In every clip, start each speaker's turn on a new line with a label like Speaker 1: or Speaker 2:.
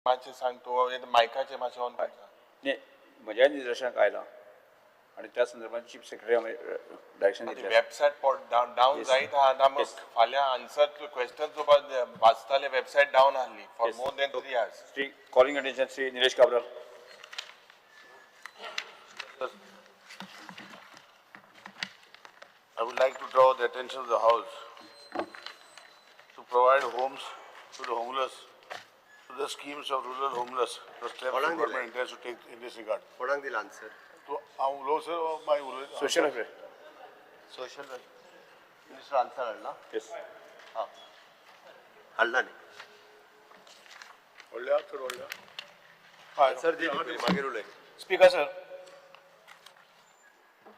Speaker 1: मातशें सांगतो मायकाचे मातशें ऑन कर.
Speaker 2: नाही म्हज्या निदर्शनाक आयलां आणि त्या संदर्भात चीफ सेक्रेटरी डायरेक्शन दिलें.
Speaker 1: वेबसायट डावन जायत आहा आमी फाल्यां आन्सर क्वेश्चन वाचताले वेबसायट डावन आहली for more than 3 hours.
Speaker 2: Shri calling attention Shri Nilesh Cabral.
Speaker 3: I would like to draw the attention of the House to provide homes to the homeless, to the schemes of rural homeless, the steps the government intends to take in this regard.
Speaker 4: कोणाक दिला answer?
Speaker 3: So, sir, my
Speaker 2: social affair.
Speaker 4: Social minister answer हाडला?
Speaker 2: Yes.
Speaker 4: हां हाडला न्ही? Answer दी मागीर उलय.
Speaker 5: Speaker sir,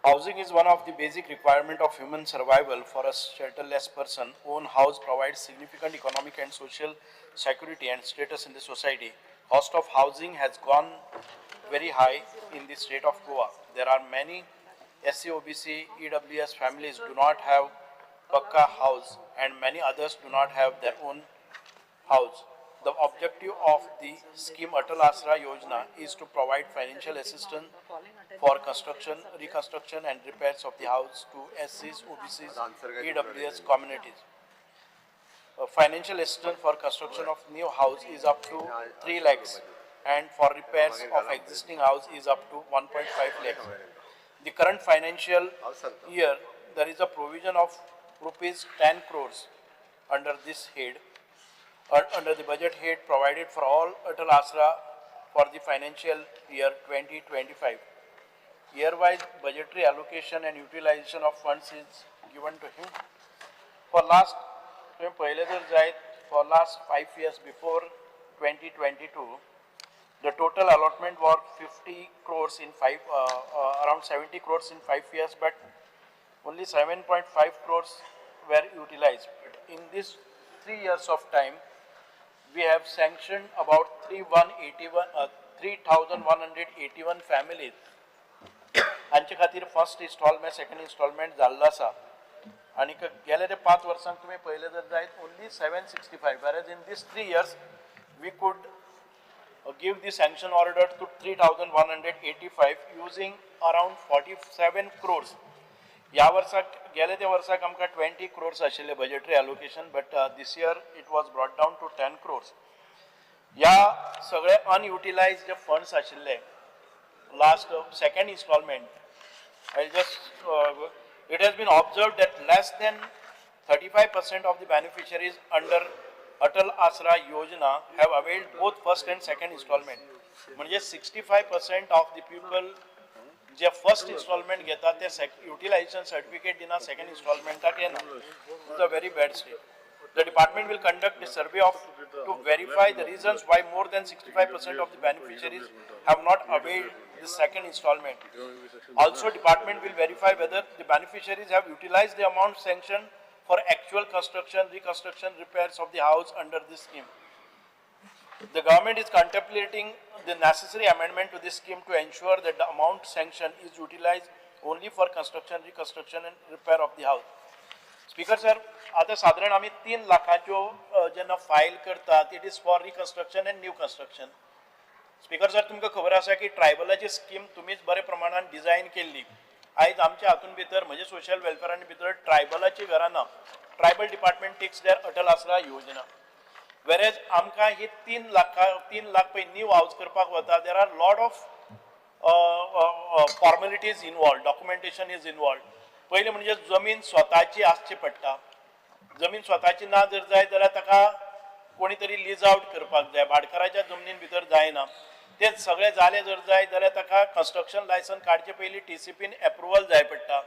Speaker 5: housing is one of the basic requirement of human survival. For a shelterless person, own house provides significant economic and social security and status in the society. Cost of housing has gone very high in the state of Goa. There are many SC, OBC, EWS families do not have Pakka house and many others do not have their own house. The objective of the scheme Atal Asra Yojana is to provide financial assistance for construction, reconstruction and repairs of the house to SCs, OBCs, EWS communities. Financial assistance for construction of new house is up to 3 lakhs and for repairs of existing house is up to 1.5 lakhs. The current financial year, there is a provision of rupees 10 crores under this head, under the budget head provided for all Atal Asra for the financial year 2025. Year-wise budgetary allocation and utilization of funds is given to him. For last 5 years before 2022, the total allotment was 50 crores in around 70 crores in 5 years, but only 7.5 crores were utilized. In this 3 years of time, we have sanctioned about 3,181 families. हांचे खातीर first instalment second instalment जाल्लो आसा आनी गेले ते 5 वर्सांक तुमी पळयलें जर जायत only 765, whereas in these 3 years we could give the sanction order to 3,185 using around 47 crores. ह्या वर्साक गेले ते वर्साक आमकां 20 crores आशिल्ले budgetary allocation, but this year it was brought down to 10 crores. ह्या सगळे unutilized funds आशिल्ले last second installment, it has been observed that less than 35% of the beneficiaries under Atal Asra Yojana have availed both first and second installment. म्हणजे 65% of the people J first installment घेतात ते utilization certificate दिना second installmentak येना. It's a very bad state. The department will conduct a survey to verify the reasons why more than 65% of the beneficiaries have not availed the second installment. Also, department will verify whether the beneficiaries have utilized the amount sanctioned for actual construction, reconstruction, repairs of the house under this scheme. The government is contemplating the necessary amendment to this scheme to ensure that the amount sanctioned is utilized only for construction, reconstruction and repair of the house. Speaker sir, आता साधारण आम्ही 3 लाखाच्यो जेन्ना file करतात, it is for reconstruction and new construction. Speaker sir, तुमकां खबर आसा की ट्रायबलाची scheme तुमीच बरे प्रमाणात डिझायन केल्ली. आयज आमच्या हातून भितर म्हणजे सोशल वेलफेअरान भितर ट्रायबलाची घरां ना. ट्रायबल डिपार्टमेंट टेक्स देअर अटल आसरा योजना. वेरेज आमकां ही 3 लाख पळय न्यू हाऊस करपाक वता, there are lot of formalities involve, documentation is involve. पयले म्हणजे जमीन स्वताची आसची पडटा. जमीन स्वताची ना जर जाय जाल्यार ताका कोणी तरी लीज आउट करपाक जाय, भाडकाराच्या जमनीन भितर जायना. ते सगळे जाले जर जाय जाल्यार ताका कंस्ट्रक्शन लायसन काडचे पयलीं TCPन एप्रुवल जाय पडटा.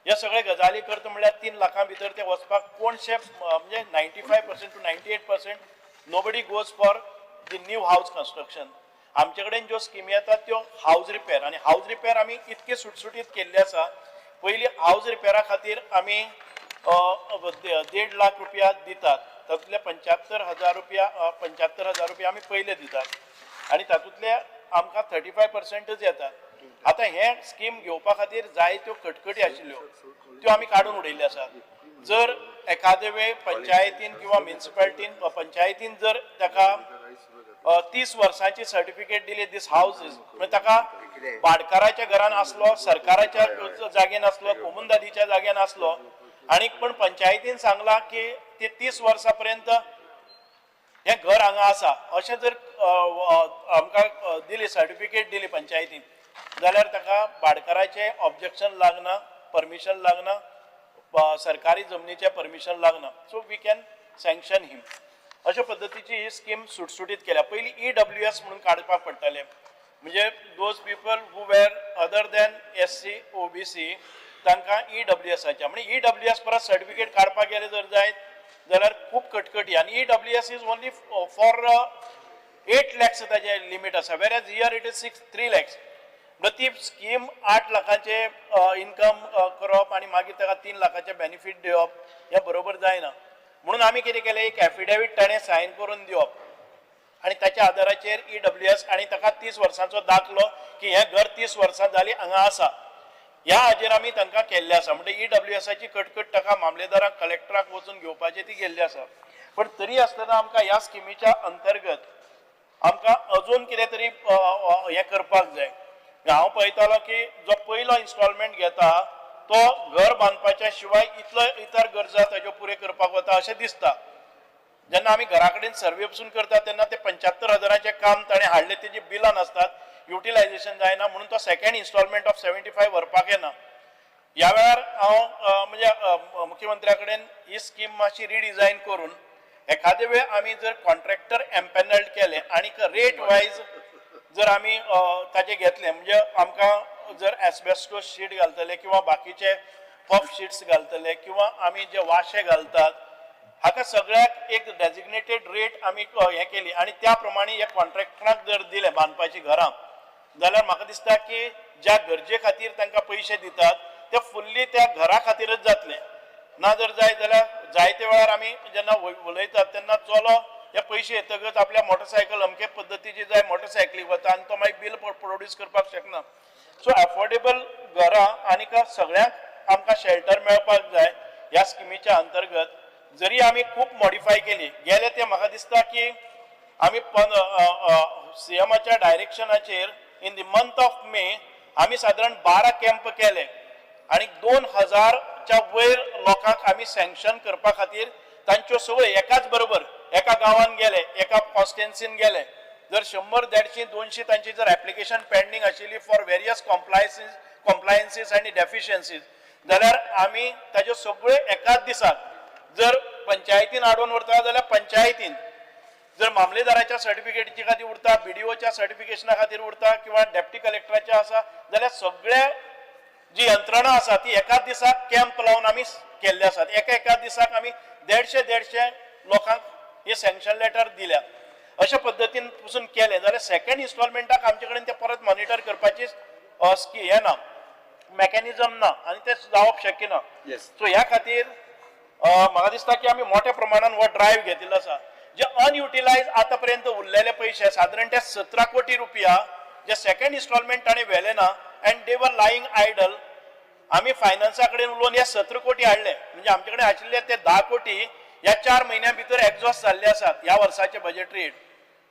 Speaker 5: ह्या सगळे गजाली करता म्हळ्यार 3 लाखां भितर ते वचपाक कोणशे म्हणजे 95% to 98% nobody goes for the new house construction. आमचे कडेन ज्यो स्किमी येतात त्यो हाऊस रिपेअर, आनी हाऊस रिपेअर आमी इतके सुटसुटीत केल्ले आसा. पयली हाऊस रिपेअरा खातीर आमी 1.5 लाख रुपया दितात, तातूंतले 75,000 रुपया आमी पयले दितात आनी तातूंतले आमकां 35%च येतात. आता हे स्कीम घेवपा खातीर जायत्यो कटकटी आशिल्ल्यो त्यो आमी काडून उडयल्ल्यो आसात. जर एखादे वेळ पंचायतीन किंवा म्युनिसिपालिटीन पंचायतीन जर ताका 30 वर्सांची सर्टिफिकेट दिली दीस हाऊसेस म्हणजे ताका भाडकाराच्या घरान असलो सरकाराच्या जागेन असलो कोमुनदादीच्या जागेन असलो आणि पण पंचायतीन सांगला की ते 30 वर्सां पर्यंत हे घर हांगा आसा अशें जर आमकां दिली सर्टिफिकेट दिली पंचायतीन जाल्यार ताका भाडकाराचें ऑब्जेक्शन लागना परमिशन लागना सरकारी जमनीचें परमिशन लागना so we can sanction him अशा पद्दतीची ही स्कीम सुटसुटीत केल्या पयलीं EWS म्हणून काडपाक पडटालें म्हणजे those people who where other than SC OBC तांकां EWSच्या म्हणजे EWS परत सर्टिफिकेट काडपाक गेले जर जायत जाल्यार खूब कटकटी आणि EWS is only for 8 lakhs ताचे लिमीट आसा whereas here it is 3 lakhs ती स्कीम 8 लाखांचे इन्कम करप आणि मागीर ताका 3 लाखाचे बेनिफीट दिवप हे बरोबर जायना म्हणून आमी कितें केलें एक एफिडेवीट ताणें सायन करून दिवप आणि ताच्या आदाराचेर EWS आणि ताका 30 वर्सांचो दाखलो की हे घर 30 वर्सां जाली हांगा आसा ह्या हाजेर आमी तांकां केल्ले आसा म्हणजे EWSची कटकट ताका मामलेदाराक कलेक्टराक वचून घेवपाची ती गेल्ली आसा पण तरी आसतना आमकां ह्या स्किमीच्या अंतर्गत आमकां अजून कितें तरी हें करपाक जाय हांव पळयतालो की जो पयलो इन्स्टॉलमेंट घेता तो घर बांदपाच्या शिवाय इतर गरजा ताज्यो पुरे करपाक वता अशें दिसता जेन्ना आमी घरा कडेन सर्वे पसून करता तेन्ना ते 75,000चे काम ताणें हाडले तेजी बिलां नासतात युटिलायझेशन जायना म्हणून तो सेकंड इन्स्टॉलमेंट ऑफ 75 व्हरपाक येना ह्या वेळार हांव म्हणजे मुख्यमंत्र्या कडेन ही स्कीम मातशी रिडिझायन करून एखादे वेळ आमी जर कॉन्ट्रॅक्टर एम्पॅनल्ड केले आणि रेट वायज जर आमी ताचे घेतले म्हणजे आमकां जर एस्बेस्टोस शीट घालतले किंवा बाकीचे पफ शीट्स घालतले किंवा आमी जे वाशे घालतात हाका सगळ्याक एक डेजिग्नेटेड रेट आमी हे केली आणि त्या प्रमाणे ह्या कॉन्ट्रॅक्टराक जर दिले बांदपाची घरां जाल्यार म्हाका दिसता की ज्या गरजे खातीर तांकां पयशे दितात ते फुल्ली त्या घरा खातीरच जातले ना जर जाय जाल्यार जायते वेळार आमी जेन्ना उलयतात तेन्ना चलो हे पयशे येतकच आपल्या मोटरसायकल अमके पद्दतीची जाय मोटरसायकलीक वता आनी तो मागीर बिल प्रोड्यूस करपाक शकना सो एफोर्डेबल घरां आनीक सगळ्यांक आमकां शेल्टर मेळपाक जाय ह्या स्किमीच्या अंतर्गत जरी आमी खूब मॉडिफाय केली गेले ते म्हाका दिसता की आमी CMच्या डायरेक्शनाचेर in the month of May आमी सादारण 12 कॅम्प केले आणि 2000च्या वयर लोकांक आमी सँक्शन करपा खातीर तांच्यो सवय एकाच बरोबर एका गांवान गेले एका कॉन्स्टिट्युएन्सीन गेले जर 100 150 200 तांची जर एप्लिकेशन पेंडिंग आशिल्ली फॉर वेरियस कॉम्प्लायन्सीस आनी डेफिशियन्सीज जाल्यार आमी ताच्यो सगळ्यो एकाच दिसाक जर पंचायतीन हाडून व्हरता जाल्यार पंचायतीन जर मामलेदाराच्या सर्टिफिकेटीच्या खातीर उरता BDOच्या सर्टिफिकेशना खातीर उरता किंवा डेप्टी कलेक्टराच्या आसा जाल्यार सगळ्या जी यंत्रणा आसा ती एकाच दिसाक कॅम्प लावन आमी केल्ले आसात एकाच दिसाक आमी 150 लोकांक हे सँक्शन लेटर दिल्या अशा पद्दतीन पसून केले जाल्यार सेकंड इन्स्टॉलमेंटाक आमचे कडेन ते परत मॉनिटर करपाची हे ना मेकॅनिझम ना आणि ते जावप शक्य ना सो ह्या खातीर म्हाका दिसता की आमी मोठ्या प्रमाणात हो ड्रायव्ह घेतिल्लो आसा जे अनयुटिलायज आतापर्यंत उरलेले पैसे साधारण ते 17 कोटी रुपया जे सेकंड इन्स्टॉलमेंट ताणें व्हेले ना and they were lying idle आमी फायनान्सा कडेन उलोवन हे 17 कोटी हाडले म्हणजे आमचे कडेन आशिल्ले ते 10 कोटी ह्या 4 म्हयन्या भितर एक्झॉस्ट जाल्ले आसात ह्या वर्साचे budget rate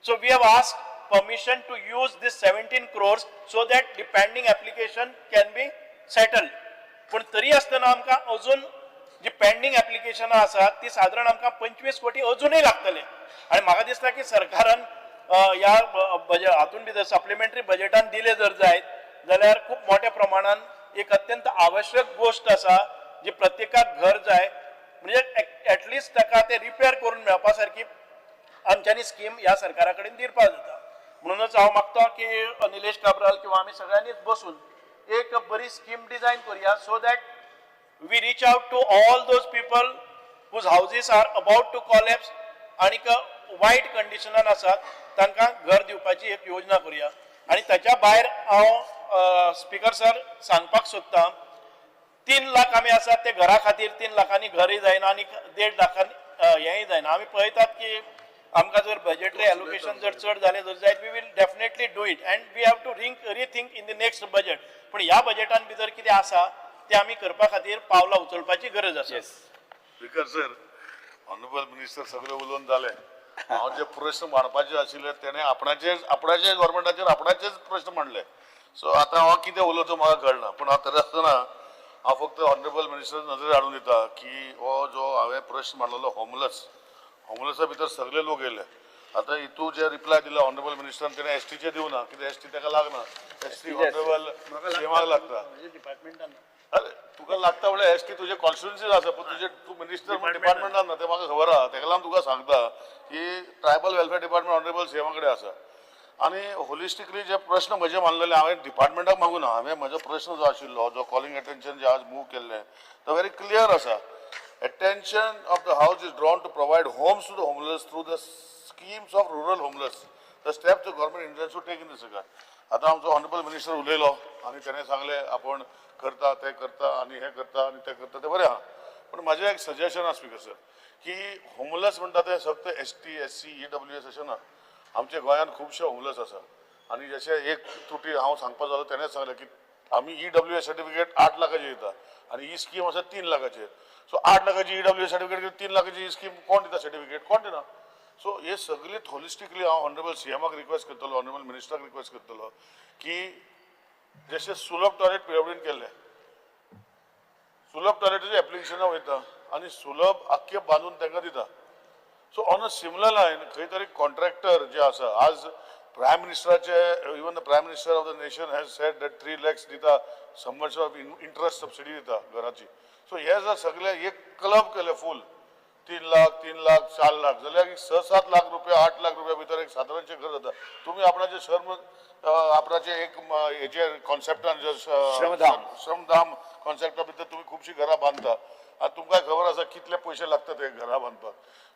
Speaker 5: so we have asked permission to use this 17 crores so that the pending application can be settled पण तरी आसतना आमकां अजून जी पेंडिंग एप्लिकेशनां आसात ती साधारण आमकां 25 कोटी अजूनय लागतले आणि म्हाका दिसता की सरकारान ह्या बजेट हातून भितर सप्लिमेंटरी बजेटान दिले जर जायत जाल्यार खूब मोठ्या प्रमाणान एक अत्यंत आवश्यक गोष्ट आसा जी प्रत्येकाक घर जाय म्हणजे एटलिस्ट ताका ते रिपेअर करून मेळपा सारकी आमच्यांनी स्कीम ह्या सरकारा कडेन दिवपाक जाता म्हणूनच हांव मागता की निलेश काब्राल किंवा आमी सगळ्यांनीच बसून एक बरी स्कीम डिझायन करूया so that we reach out to all those people whose houses are about to collapse आणि वायट कंडिशनान आसात तांकां घर दिवपाची एक योजना करूया आणि ताच्या भायर हांव स्पीकर सर सांगपाक सोदतां 3 लाख आमी आसात ते घरा खातीर 3 लाखांनी घरय जायना आनी 1.5 लाखांनी हेंय जायना आमी पळयतात की आमकां जर बजेटरी एलोकेशन जर चड जालें जर जायत we will definitely do it and we have to rethink in the next budget पण ह्या बजेटान भितर कितें आसा ते आमी करपा खातीर पावलां उचलपाची गरज आसा
Speaker 3: स्पीकर सर ऑनरेबल मिनिस्टर सगळे उलोवन जाले हांव जे प्रश्न मांडपाचे आशिल्ले तेणे आपणाचे गव्हर्मेंटाचेर आपणाचेच प्रश्न मांडले. सो आतां हांव कितें उलोवचो म्हाका कळना, पूण हांव तरी आसतना हांव फक्त ऑनरेबल मिनिस्टर नजरेर हाडून दिता की हो जो हांवें प्रश्न मांडलेलो होमलेसा भितर सगळे लोक येयले. आतां हितू जे रिप्लाय दिला ऑनरेबल मिनिस्टरान तेणें एसटीचे दिवना, कित्याक एसटी ताका लागना. एसटी ऑनरेबल सीएमाक लागता. अरे तुका लागता म्हळ्यार एसटी तुजे कॉन्स्टिट्युन्सीज आसा, पूण तूं मिनिस्टर म्हण डिपार्टमेंटान ना, तें म्हाका खबर आहा. तेका लागून तुका सांगता की ट्रायबल वेलफेअर डिपार्टमेंट ऑनरेबल सीएमा कडेन आसा. आनी होलिस्टिकली जे प्रश्न म्हजे मांडलेले हांवें डिपार्टमेंटाक मागूना. हांवें म्हजो प्रश्न जो आशिल्लो, जो कॉलिंग अटेन्शन जे आज मूव केल्लें, तो व्हेरी क्लियर आसा. Attention of the House is drawn to provide homes to the homeless through the schemes of rural homeless. The steps the government intends to take in this regard. आता आमचो honourable minister उलयलो आनी ताणें सांगलें आपण करता तें करता आनी हें करता आनी तें करता, तें बरें आहा. पूण म्हाजें एक सजेशन आसा स्पीकर सर, की होमलेस म्हणटा ते फक्त ST, SC, EWS अशें ना. आमच्या गोंयांत खुबशे होमलेस आसा. आनी जशें एक त्रुटी हांव सांगपाक जालो तेणें सांगलें की आमी EWS सर्टिफिकेट 8 लाखाची दिता आनी ही स्कीम आसा 3 लाखाची. सो 8 लाखाची EWS सर्टिफिकेट 3 लाखाची ही स्कीम कोण दिता सर्टिफिकेट, कोण दिना. सो हे सगळे होलिस्टिकली हांव ऑनरेबल सीएमाक रिक्वेस्ट करतलो, ऑनरेबल मिनिस्टराक रिक्वेस्ट करतलो की जशें सुलभ टॉयलेट पिडब्ल्यूडीन केल्लें, सुलभ टॉयलेटाचें एप्लिकेशनां वयता आनी सुलभ आख्खे बांदून तांकां दिता. So on a similar line खंय तरी कॉन्ट्रॅक्टर जे आसा, आज प्रायम मिनिस्टराचे even the prime minister of the nation has said that 3 lakhs दिता, समर्स ऑफ इंट्रस्ट सबसिडी दिता घराची. सो हे जर सगळे एक क्लब केले फूल 3 लाख, 3 लाख, 4 लाख जाल्यार 6-7 लाख रुपया, 8 लाख रुपया भितर एक सादारणशें घर जाता. तुमी आपणाचे आपणाचे एक हेचे कॉन्सेप्टान श्रमधाम कॉन्सेप्टा भितर तुमी खुबशीं घरां बांदता आनी तुमकां खबर आसा कितले पयशे लागता ते घरां बांदपाक.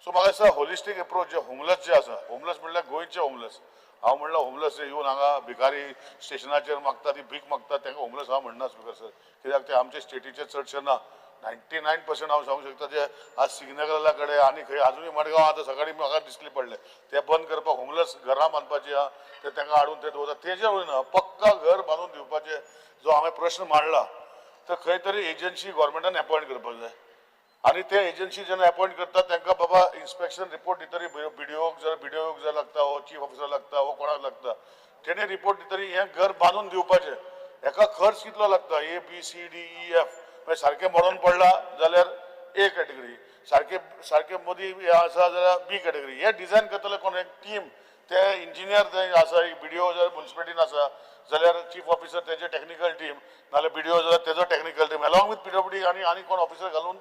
Speaker 3: सो म्हाका दिसता होलिस्टीक एप्रोच जे होमलेस जे आसा, होमलेस म्हणल्यार गोंयचे होमलेस. हांव म्हणला होमलेस येवन हांगा भिकारी स्टेशनाचेर मागता ती भीक मागता तांकां होमलेस हांव म्हणना स्पीकर सर, कित्याक ते आमचे स्टेटीचे चडशे ना. 99% हांव सांगूंक शकता जे आज सिग्नला कडेन आनी खंय आजुनूय मडगांव आतां सकाळीं म्हाका दिसले पडले ते बंद करपाक होमलेस घरां बांदपाची आहा, ते तांकां हाडून ते दवरता. तेजे वयना पक्का घर बांदून दिवपाचे जो हांवें प्रश्न मांडला, तर खंय तरी एजन्सी गव्हर्मेंटान अपॉयंट करपाक जाय. आनी ते एजन्सी जेन्ना अपॉयंट करता तांकां बाबा इन्स्पेक्शन रिपोर्ट दितरी BDOक जाय लागता, हो चीफ ऑफिसर लागता, हो कोणाक लागता, तेणे रिपोर्ट दितरी हें घर बांदून दिवपाचें. हेका खर्च कितलो लागता, ABCDEF, सारकें मरोन पडला जाल्यार A कॅटेगरी, सारकें मदीं आसा जाल्यार B कॅटेगरी. हे डिझायन करतले कोण, एक टीम. ते इंजिनियर थंय आसा, BDO जर म्युनिसिपालिटीन आसा जाल्यार चीफ ऑफिसर तेजे टॅक्निकल टीम, नाल्यार BDO जाल्यार तेजो technical team, along with PWD आनी कोण ऑफिसर घालून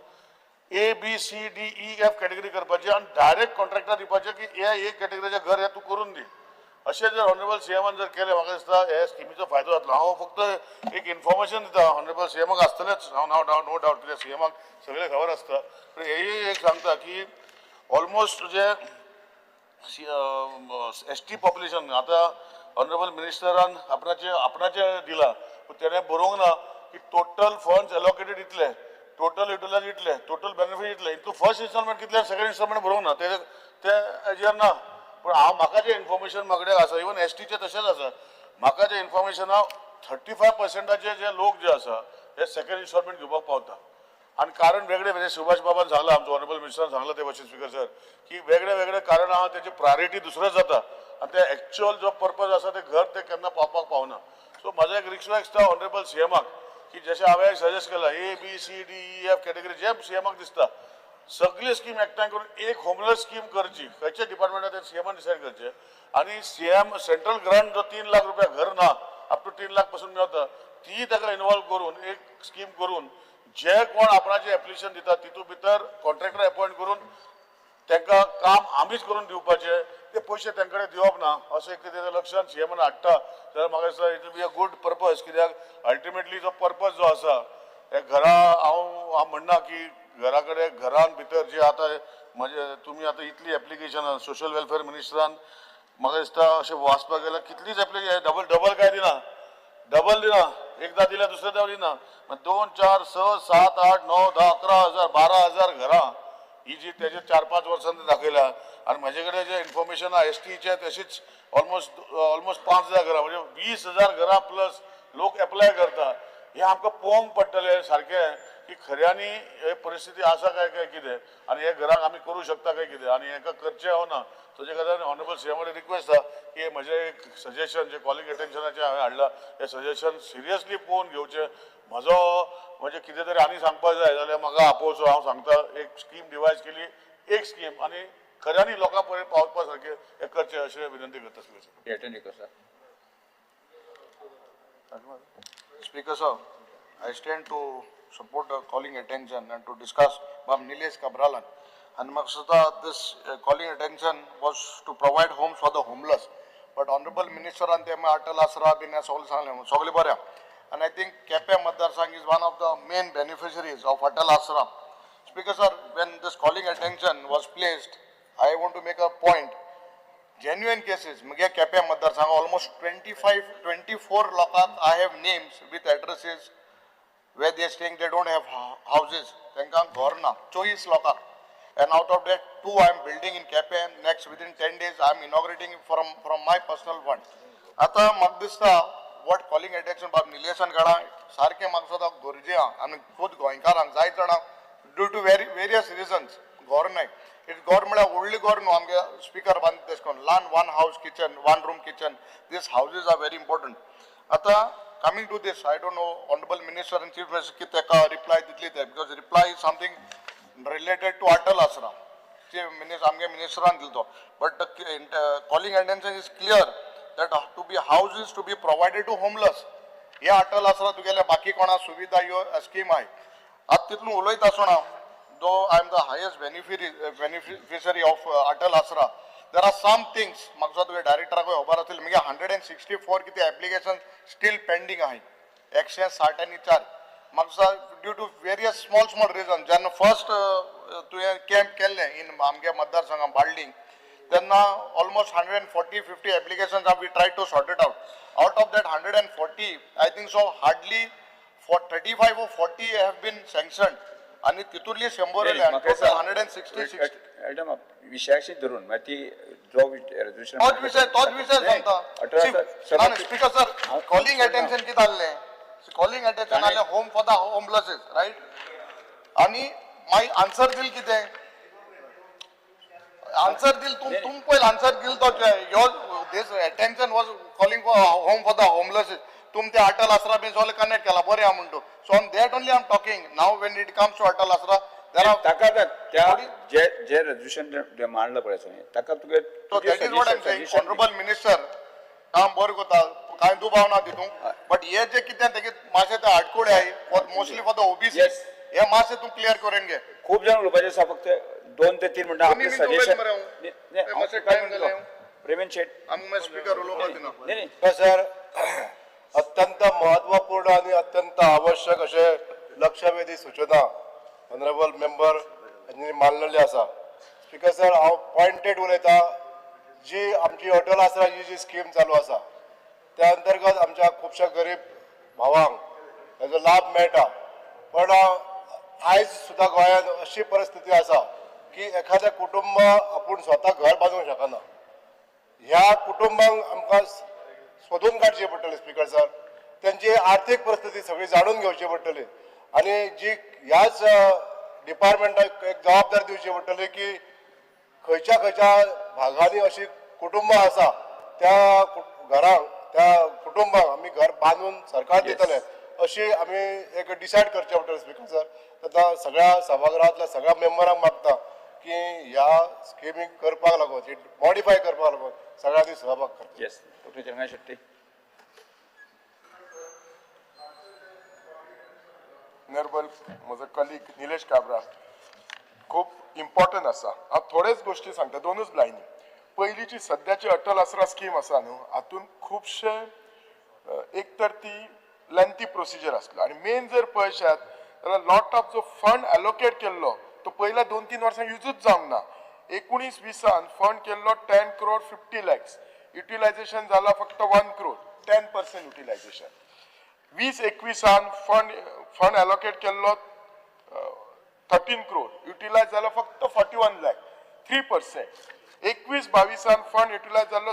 Speaker 3: ABCDEF कॅटेगरी करपाची आनी डायरेक्ट कॉन्ट्रॅक्टर दिवपाचे की हे एक कॅटेगरीचें घर हे तूं करून दी. अशें जर ऑनरेबल सीएमान जर केलें म्हाका दिसता हे स्किमीचो फायदो जातलो. हांव फक्त एक इन्फॉर्मेशन दिता, ऑनरेबल सीएमाक आसतलेच, हांव नो डावट, कित्याक सीएमाक सगळें खबर आसता. पूण हेय एक सांगता की ऑलमोस्ट जे ST पॉप्युलेशन आतां ऑनरेबल मिनिस्टरान आपणाचे दिला, पूण तेणें बरोवंक ना की टोटल फंड्स एलोकेटेड इतले, टोटल युटिलायज इतले, टोटल बेनिफीट इतले, हितून फर्स्ट इन्स्टॉलमेंट कितले, सेकंड इन्स्टॉलमेंट बरोवंक ना, ते हेजेर ना. पूण म्हाका जे इन्फॉर्मेशन म्हाकडे आसा, इवन STचे तशेंच आसा, म्हाका जे इन्फॉर्मेशन हा 35% जे लोक जे आसा हे सेकंड इन्स्टॉलमेंट घेवपाक पावता. आनी कारण वेगळे वेगळे सुभाष बाबान सांगला, आमचो ऑनरेबल मिनिस्टरान सांगला ते भाशेन स्पीकर सर, की वेगळे वेगळे कारण आहा तेची प्रायोरिटी दुसरें जाता आनी ते एक्च्युअल जो पर्पज आसा ते घर ते केन्ना पावपाक पावना. सो म्हाजो एक रिक्वेस्ट आहा ऑनरेबल सीएमाक की जशें हांवें सजेस्ट केला ABCDEF कॅटेगरी जे सीएमाक दिसता सगळी स्कीम एकठांय करून एक होमलेस स्कीम करची, खंयच्या डिपार्टमेंटान सीएमान डिसायड करचे. आनी सीएम सेंट्रल ग्रांट जो 3 लाख रुपया घर ना अप टू 3 लाख पासून मेळटा ती ताका इन्वॉल्व करून एक स्कीम करून जे कोण आपणाचे एप्लिकेशन दिता तितून भितर कॉन्ट्रॅक्टर अपॉयंट करून तांकां काम आमीच करून दिवपाचे, ते पयशे तांकडे दिवप ना, अशें कितें लक्षांत सीएमान हाडटा जाल्यार म्हाका दिसता it will be a good purpose. कित्याक अल्टिमेटली जो पर्पज जो आसा हे घरा हांव म्हणना की घरा कडेन घरान भितर जे आतां म्हणजे तुमी आतां इतली एप्लिकेशनां सोशल वेलफेअर मिनिस्टरान म्हाका दिसता अशें वाचपाक गेल्यार कितलीच एप्लिकेशन डबल काय दिना, डबल दिना, एकदां दिल्यार दुसरे दाव दिना. 2, 4, 6, 7, 8, 9, 10, 11,000, 12,000 घरां ही जी तेजे 4-5 वर्सांनी दाखयल्या. आनी म्हाजे कडेन जे इन्फॉर्मेशन आहा STचे तशीच ऑलमोस्ट 5,000 घरां म्हणजे 20,000 घरां प्लस लोक एप्लाय करता. हे आमकां पळोवंक पडटलें सारकें की खऱ्यांनी हे परिस्थिती आसा काय कितें आनी हे घराक आमी करूं शकता काय कितें आनी हेका करचें हो ना ताजे खातीर ऑनरेबल सीएमाक रिक्वेस्ट आसा की म्हजें एक सजेशन जे कॉलिंग एटेन्शनाचें हांवें हाडलां हें सजेशन सिरियसली पळोवन घेवचें म्हजो म्हणजे कितें तरी आनी सांगपाक जाय जाल्यार म्हाका आपोवचो हांव सांगता एक स्कीम डिवायज केली एक स्कीम आनी खऱ्यांनी लोकां पर्यंत पावपा सारकें हें करचें अशें विनंती करता
Speaker 2: अटेंड करता.
Speaker 6: Speaker sir, I stand to support the calling attention and to discuss Bab Nilesh Kabralan. And Maksada, this calling attention was to provide homes for the homeless. But Honorable Minister and them Atal Asra bin Sogli Barya. And I think Kepe Madarsang is one of the main beneficiaries of Atal Asra. Speaker sir, when this calling attention was placed, I want to make a point. Genuine cases, Mage Kepe Madarsang, almost 24 lokat, I have names with addresses where they are staying, they don't have houses. Tenkang Gorna, 24 lokat. And out of that, 2 I am building in Kepe. Next, within 10 days, I am inaugurating from my personal fund. Ata Magdista, what calling attention by Nilesh and Gada, Sarke Maksada Gurjia, and Khud Goinkar and Zaitana, due to various reasons, Gornai. It's government only government speaker one land, one house kitchen, one room kitchen. These houses are very important. Ata coming to this, I don't know, Honorable Minister and Chief Minister kiteka reply ditli the because reply is something related to Atal Asra. Chief Minister, Minister and dilto. But calling attention is clear that to be houses to be provided to homeless. Yeah, Atal Asra to get a baki kona suvidha yo scheme hai. At titlu uloi tasona. Though I am the highest beneficiary of Atal Asra, there are some things, Maksud we director ko obar asil, 164 kiti applications still pending hai. 164. Maksud due to various small reasons. Then first to a camp kelle in Amge Madar Sangam Balding. Then almost 140-50 applications have we tried to sort it out. Out of that 140, I think so hardly for 35 or 40 have been sanctioned. आणि तितूरली 166
Speaker 2: madam विषयाशी धरून माहिती जो resolution
Speaker 6: तोच विषय सांगता speaker sir calling attention किती आले कॉलिंग अटेन्शन आले home for the homelesses right आणि माय आन्सर दिल किती आन्सर दिल तुम पहिले आन्सर दिल तो your this attention was calling for home for the homelesses तुम ते अटल आसरा बी सगळे कनेक्ट केला बरे हा म्हणतो so on that only I am talking now when it comes to Atal Asara there are
Speaker 2: त्या जे रेझोल्युशन मांडलं पळय ताका तुगे
Speaker 6: तो that is what I am saying honourable minister काम बरं कोता काय दुबाव ना तितू बट हे जे कितें तेगे मातशे ते आडकुळे आहे for mostly for the OBC हे मातशे तू क्लियर करून घे
Speaker 2: खूप जण उलपाचे आसा फक्त 2 ते 3 मिनिटां आपले सजेशन प्रेमेन शेट
Speaker 6: आम्ही स्पीकर उलोवपा दिना
Speaker 2: नाही
Speaker 7: सर अत्यंत महत्वपूर्ण आणि अत्यंत आवश्यक असे लक्षवेधी सूचना ऑनरेबल मेंबर यांनी मांडलेली आसा स्पीकर सर हांव पॉइंटेड उलयता जी आमची अटल आसरा जी स्कीम चालू आसा त्या अंतर्गत आमच्या खुबश्या गरीब भावांक हेजो लाभ मेळटा पण आयज सुद्दां गोंयांत अशी परिस्थिती आसा की एखादें कुटुंब आपूण स्वता घर बांदूंक शकना ह्या कुटुंबांक आमकां सोदून काडची पडटली स्पीकर सर त्यांची आर्थिक परिस्थिती सगळी जाणून घेवची पडटली आणि जी ह्याच डिपार्टमेंटाक एक जबाबदारी दिवची पडटली की खंयच्या भागांनी अशी कुटुंबां आसा त्या घरांक त्या कुटुंबांक आमी घर बांदून सरकार दितले अशी आमी एक डिसायड करचे पडटले स्पीकर सर आता सगळ्या सभागृहांतल्या सगळ्या मेंबरांक मागता की ह्या स्किमीक करपाक लागून मॉडिफाय करपाक लागून सगळ्यांनी सहभाग करता
Speaker 2: येस डॉक्टर चंद्रकांत शेट्टी
Speaker 8: नर्बल म्हजो कलीग निलेश काब्रा खूब इम्पॉर्टंट आसा हांव थोडेच गोश्टी सांगता 2च लायनी पयलींची सद्याची अटल आसरा स्कीम आसा न्हू हातून खुबशे एक तर ती लेंथी प्रोसिजर आसलो आनी मेन जर पळयशात जाल्यार लॉट ऑफ जो फंड एलोकेट केल्लो तो पयल्या 2-3 वर्सां युजूच जावंक ना 19-20 फंड केल्लो 10 crore 50 lakhs युटिलायझेशन जाला फक्त 1 crore 10% युटिलायझेशन 20-21 फंड एलोकेट केल्लो 13 crore युटिलायज जालो फक्त 41 lakh 3%. 21-22 फंड युटिलायज जालो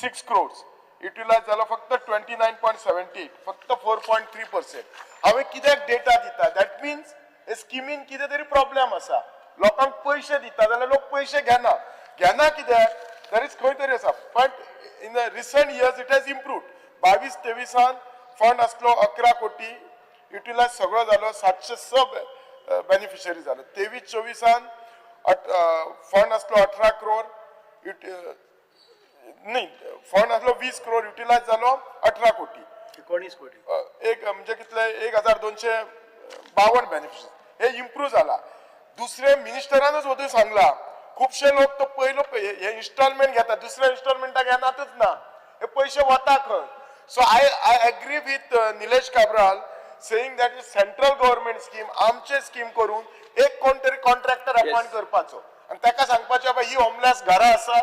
Speaker 8: 6 crores युटिलायज जालो फक्त 29.78, फक्त 4.3%. हांवें कित्याक डेटा दिता? दॅट मिन्स हे स्किमीन कितें तरी प्रॉब्लेम आसा. लोकांक पयशे दिता जाल्यार लोक पयशे घेना कित्याक? दॅट इज खंय तरी आसा. But in the recent years it has improved. 22-23 fund आसलो 11 कोटी, युटिलायज सगळो जालो 706 बेनिफिशरी जालो. 23-24 फंड आसलो 18 करोड, नाही फंड आसलो 20 करोड, युटिलायज जालो 18 कोटी.
Speaker 5: 19 कोटी.
Speaker 8: एक म्हणजे कितले 1252 बेनिफिशरी. हे इम्प्रूव्ह जाला. दुसरे मिनिस्टरानच वचून सांगला खुबशे लोक तो पयलो हे इन्स्टॉलमेंट घेतात, दुसऱ्या इन्स्टॉलमेंटाक येनातच ना, हे पयशे वता खंय? So I agree with Nilesh Cabral saying that is central government scheme, आमचे स्कीम करून एक कोण तरी कॉन्ट्रॅक्टर अपॉइंट करपाचो आणि ताका सांगपाचें बाबा ही होमलेस घरां आसा,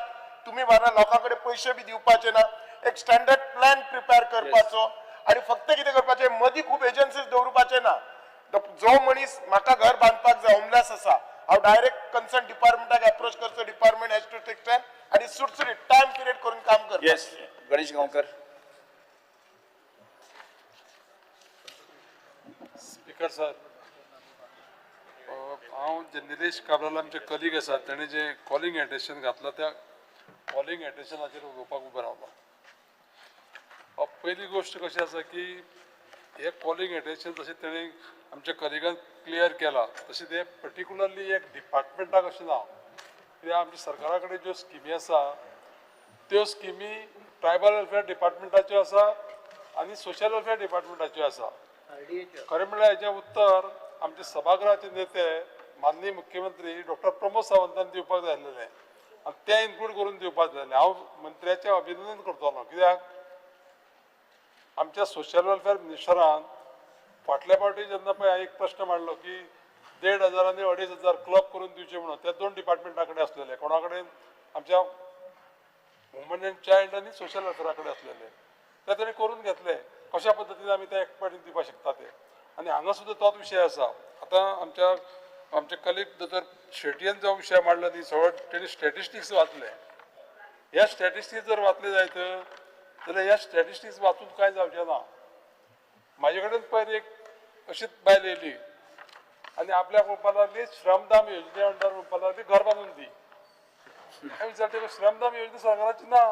Speaker 8: तुम्ही बाबा लोकांकडे पयशे बी दिवपाचे ना, एक स्टँडर्ड प्लॅन प्रिपेअर करपाचो आणि फक्त कितें करपाचें मदीं खूब एजन्सीज दवरपाचे ना. जो मनीस म्हाका घर बांदपाक जाय होमलेस आसा, हांव डायरेक्ट कन्सर्न डिपार्टमेंटाक एप्रोच करचो, department has to take time आणि सुटसुटीत टायम पिरियड करून काम करपाचें.
Speaker 2: Yes Ganesh Gaonkar.
Speaker 9: Speaker sir, हांव जे निलेश काब्राल आमचे कलीग आसात ताणें जे कॉलिंग एटेन्शन घातला त्या कॉलिंग एटेन्शनाचेर उलोवपाक उबो रावलो. पयली गोश्ट कशी आसा की हे कॉलिंग एटेन्शन जशें तेणें आमच्या कलिगान क्लियर केला तशें ते पर्टिक्युलरली एक डिपार्टमेंटाक अशें ना. कित्याक आमच्या सरकारा कडेन ज्यो स्किमी आसा त्यो स्किमी ट्रायबल वेलफेअर डिपार्टमेंटाच्यो आसा आनी सोशल वेलफेअर डिपार्टमेंटाच्यो आसा. खरें म्हणल्यार हेजें उत्तर आमचे सभागृहाचे नेते माननीय मुख्यमंत्री डॉक्टर प्रमोद सावंतान दिवपाक जाय आसलेलें आनी तें इन्क्लूड करून दिवपाक जाय आसलें. हांव मंत्र्याचें अभिनंदन करतलो कित्याक आमच्या सोशल वेलफेअर मिनिस्टरान फाटल्या फावटी जेन्ना पळय हांवें एक प्रश्न मांडलो की 1,500 आनी 2,500 क्लब करून दिवचे म्हणून, ते 2 डिपार्टमेंटा कडेन आसलेले. कोणा कडेन? आमच्या वुमन एंड चायल्ड आनी सोशल वेलफेअरा कडेन आसलेले. ते तेणें करून घेतले. कशा पद्दतीन आमी ते एक पावटी दिवपाक शकता ते. आनी हांगा सुद्दां तोच विशय आसा. आतां आमचे कलीग दोतोर शेटयेन जो विशय मांडलो न्ही, सगळो तेणी स्टॅटिस्टिक्स वाचले. ह्या स्टॅटिस्टिक्स जर वाचले जायत जाल्यार ह्या स्टॅटिस्टिक्स वाचून कांय जावचें ना. म्हाजे कडेन पयर एक अशीच बायल येयली आनी आपल्याक म्हणपाक लागली श्रमदान योजने अंडर म्हणपाक लागली घर बांदून दी. हांवें विचारलें श्रमदान योजना सरकाराची ना.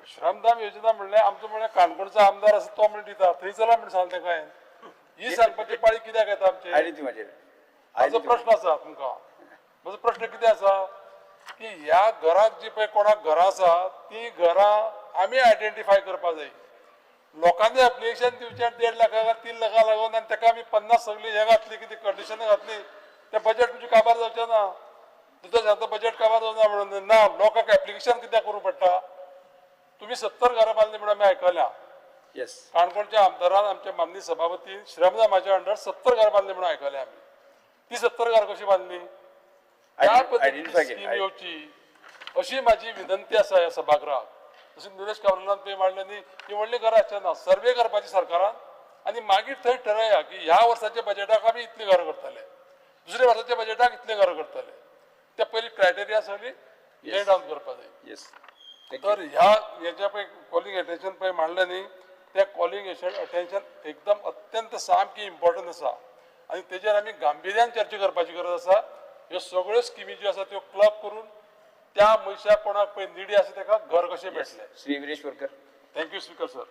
Speaker 9: श्रमदान योजना म्हणल्यार आमचो म्हणल्यार काणकोणचो आमदार आसा तो म्हण दिता, थंय चला म्हण सांगलें तेका हांवें. ही सांगपाची पाळी कित्याक येता आमची? म्हाजो प्रश्न आसा तुमकां. म्हजो प्रश्न कितें आसा की ह्या घराक जी पळय कोणाक घरां आसा ती घरां आमी आयडेंटिफाय करपाक जाय. लोकांनी एप्लिकेशन दिवचें 1.5 लाखां 3 लाखां लागून आनी ताका आमी 50 सगळी हे घातली, कितें कंडिशनां घातली, तें बजेट तुमचें काबार जावचें ना. तुजो सांगता बजेट काबार जावना म्हणून. ना, लोकांक एप्लिकेशन कित्याक करूं पडटा? तुम्ही 70 घरां बांदली म्हणून आमी आयकल्या. काणकोणच्या आमदारान आमच्या माननीय सभापती श्रमदानाच्या अंडर 70 घरां बांदली म्हणून आयकल्या आमी. ती 70 घरां कशी बांदली? त्या पद्दतीची स्कीम येवची अशी म्हाजी विनंती आसा ह्या सभागृहाक. जशें निलेश काब्रालान तुवें मांडलें न्ही, ती व्हडली घरां आसचें ना. सर्वे करपाची सरकारान आनी मागीर थंय ठरया की ह्या वर्साच्या बजेटाक आमी इतलीं घरां करतले, दुसऱ्या वर्साच्या बजेटाक इतलीं घरां करतले. ते पयलीं क्रायटेरिया सगळी ले डावन करपाक जाय. तर हेच्या पळय कॉलिंग एटेन्शन पळय मांडलें न्ही, ते कॉलिंग एटेन्शन एकदम अत्यंत सामकी इम्पॉर्टंट आसा आनी तेजेर आमी गांभिर्यान चर्चा करपाची गरज आसा. ह्यो सगळ्यो स्किमी ज्यो आसा त्यो क्लब करून त्या मनशाक कोणाक पळय निडी आसा ताका घर कशें मेळटलें.
Speaker 2: Shri Viresh वरकर.
Speaker 9: Thank you speaker sir.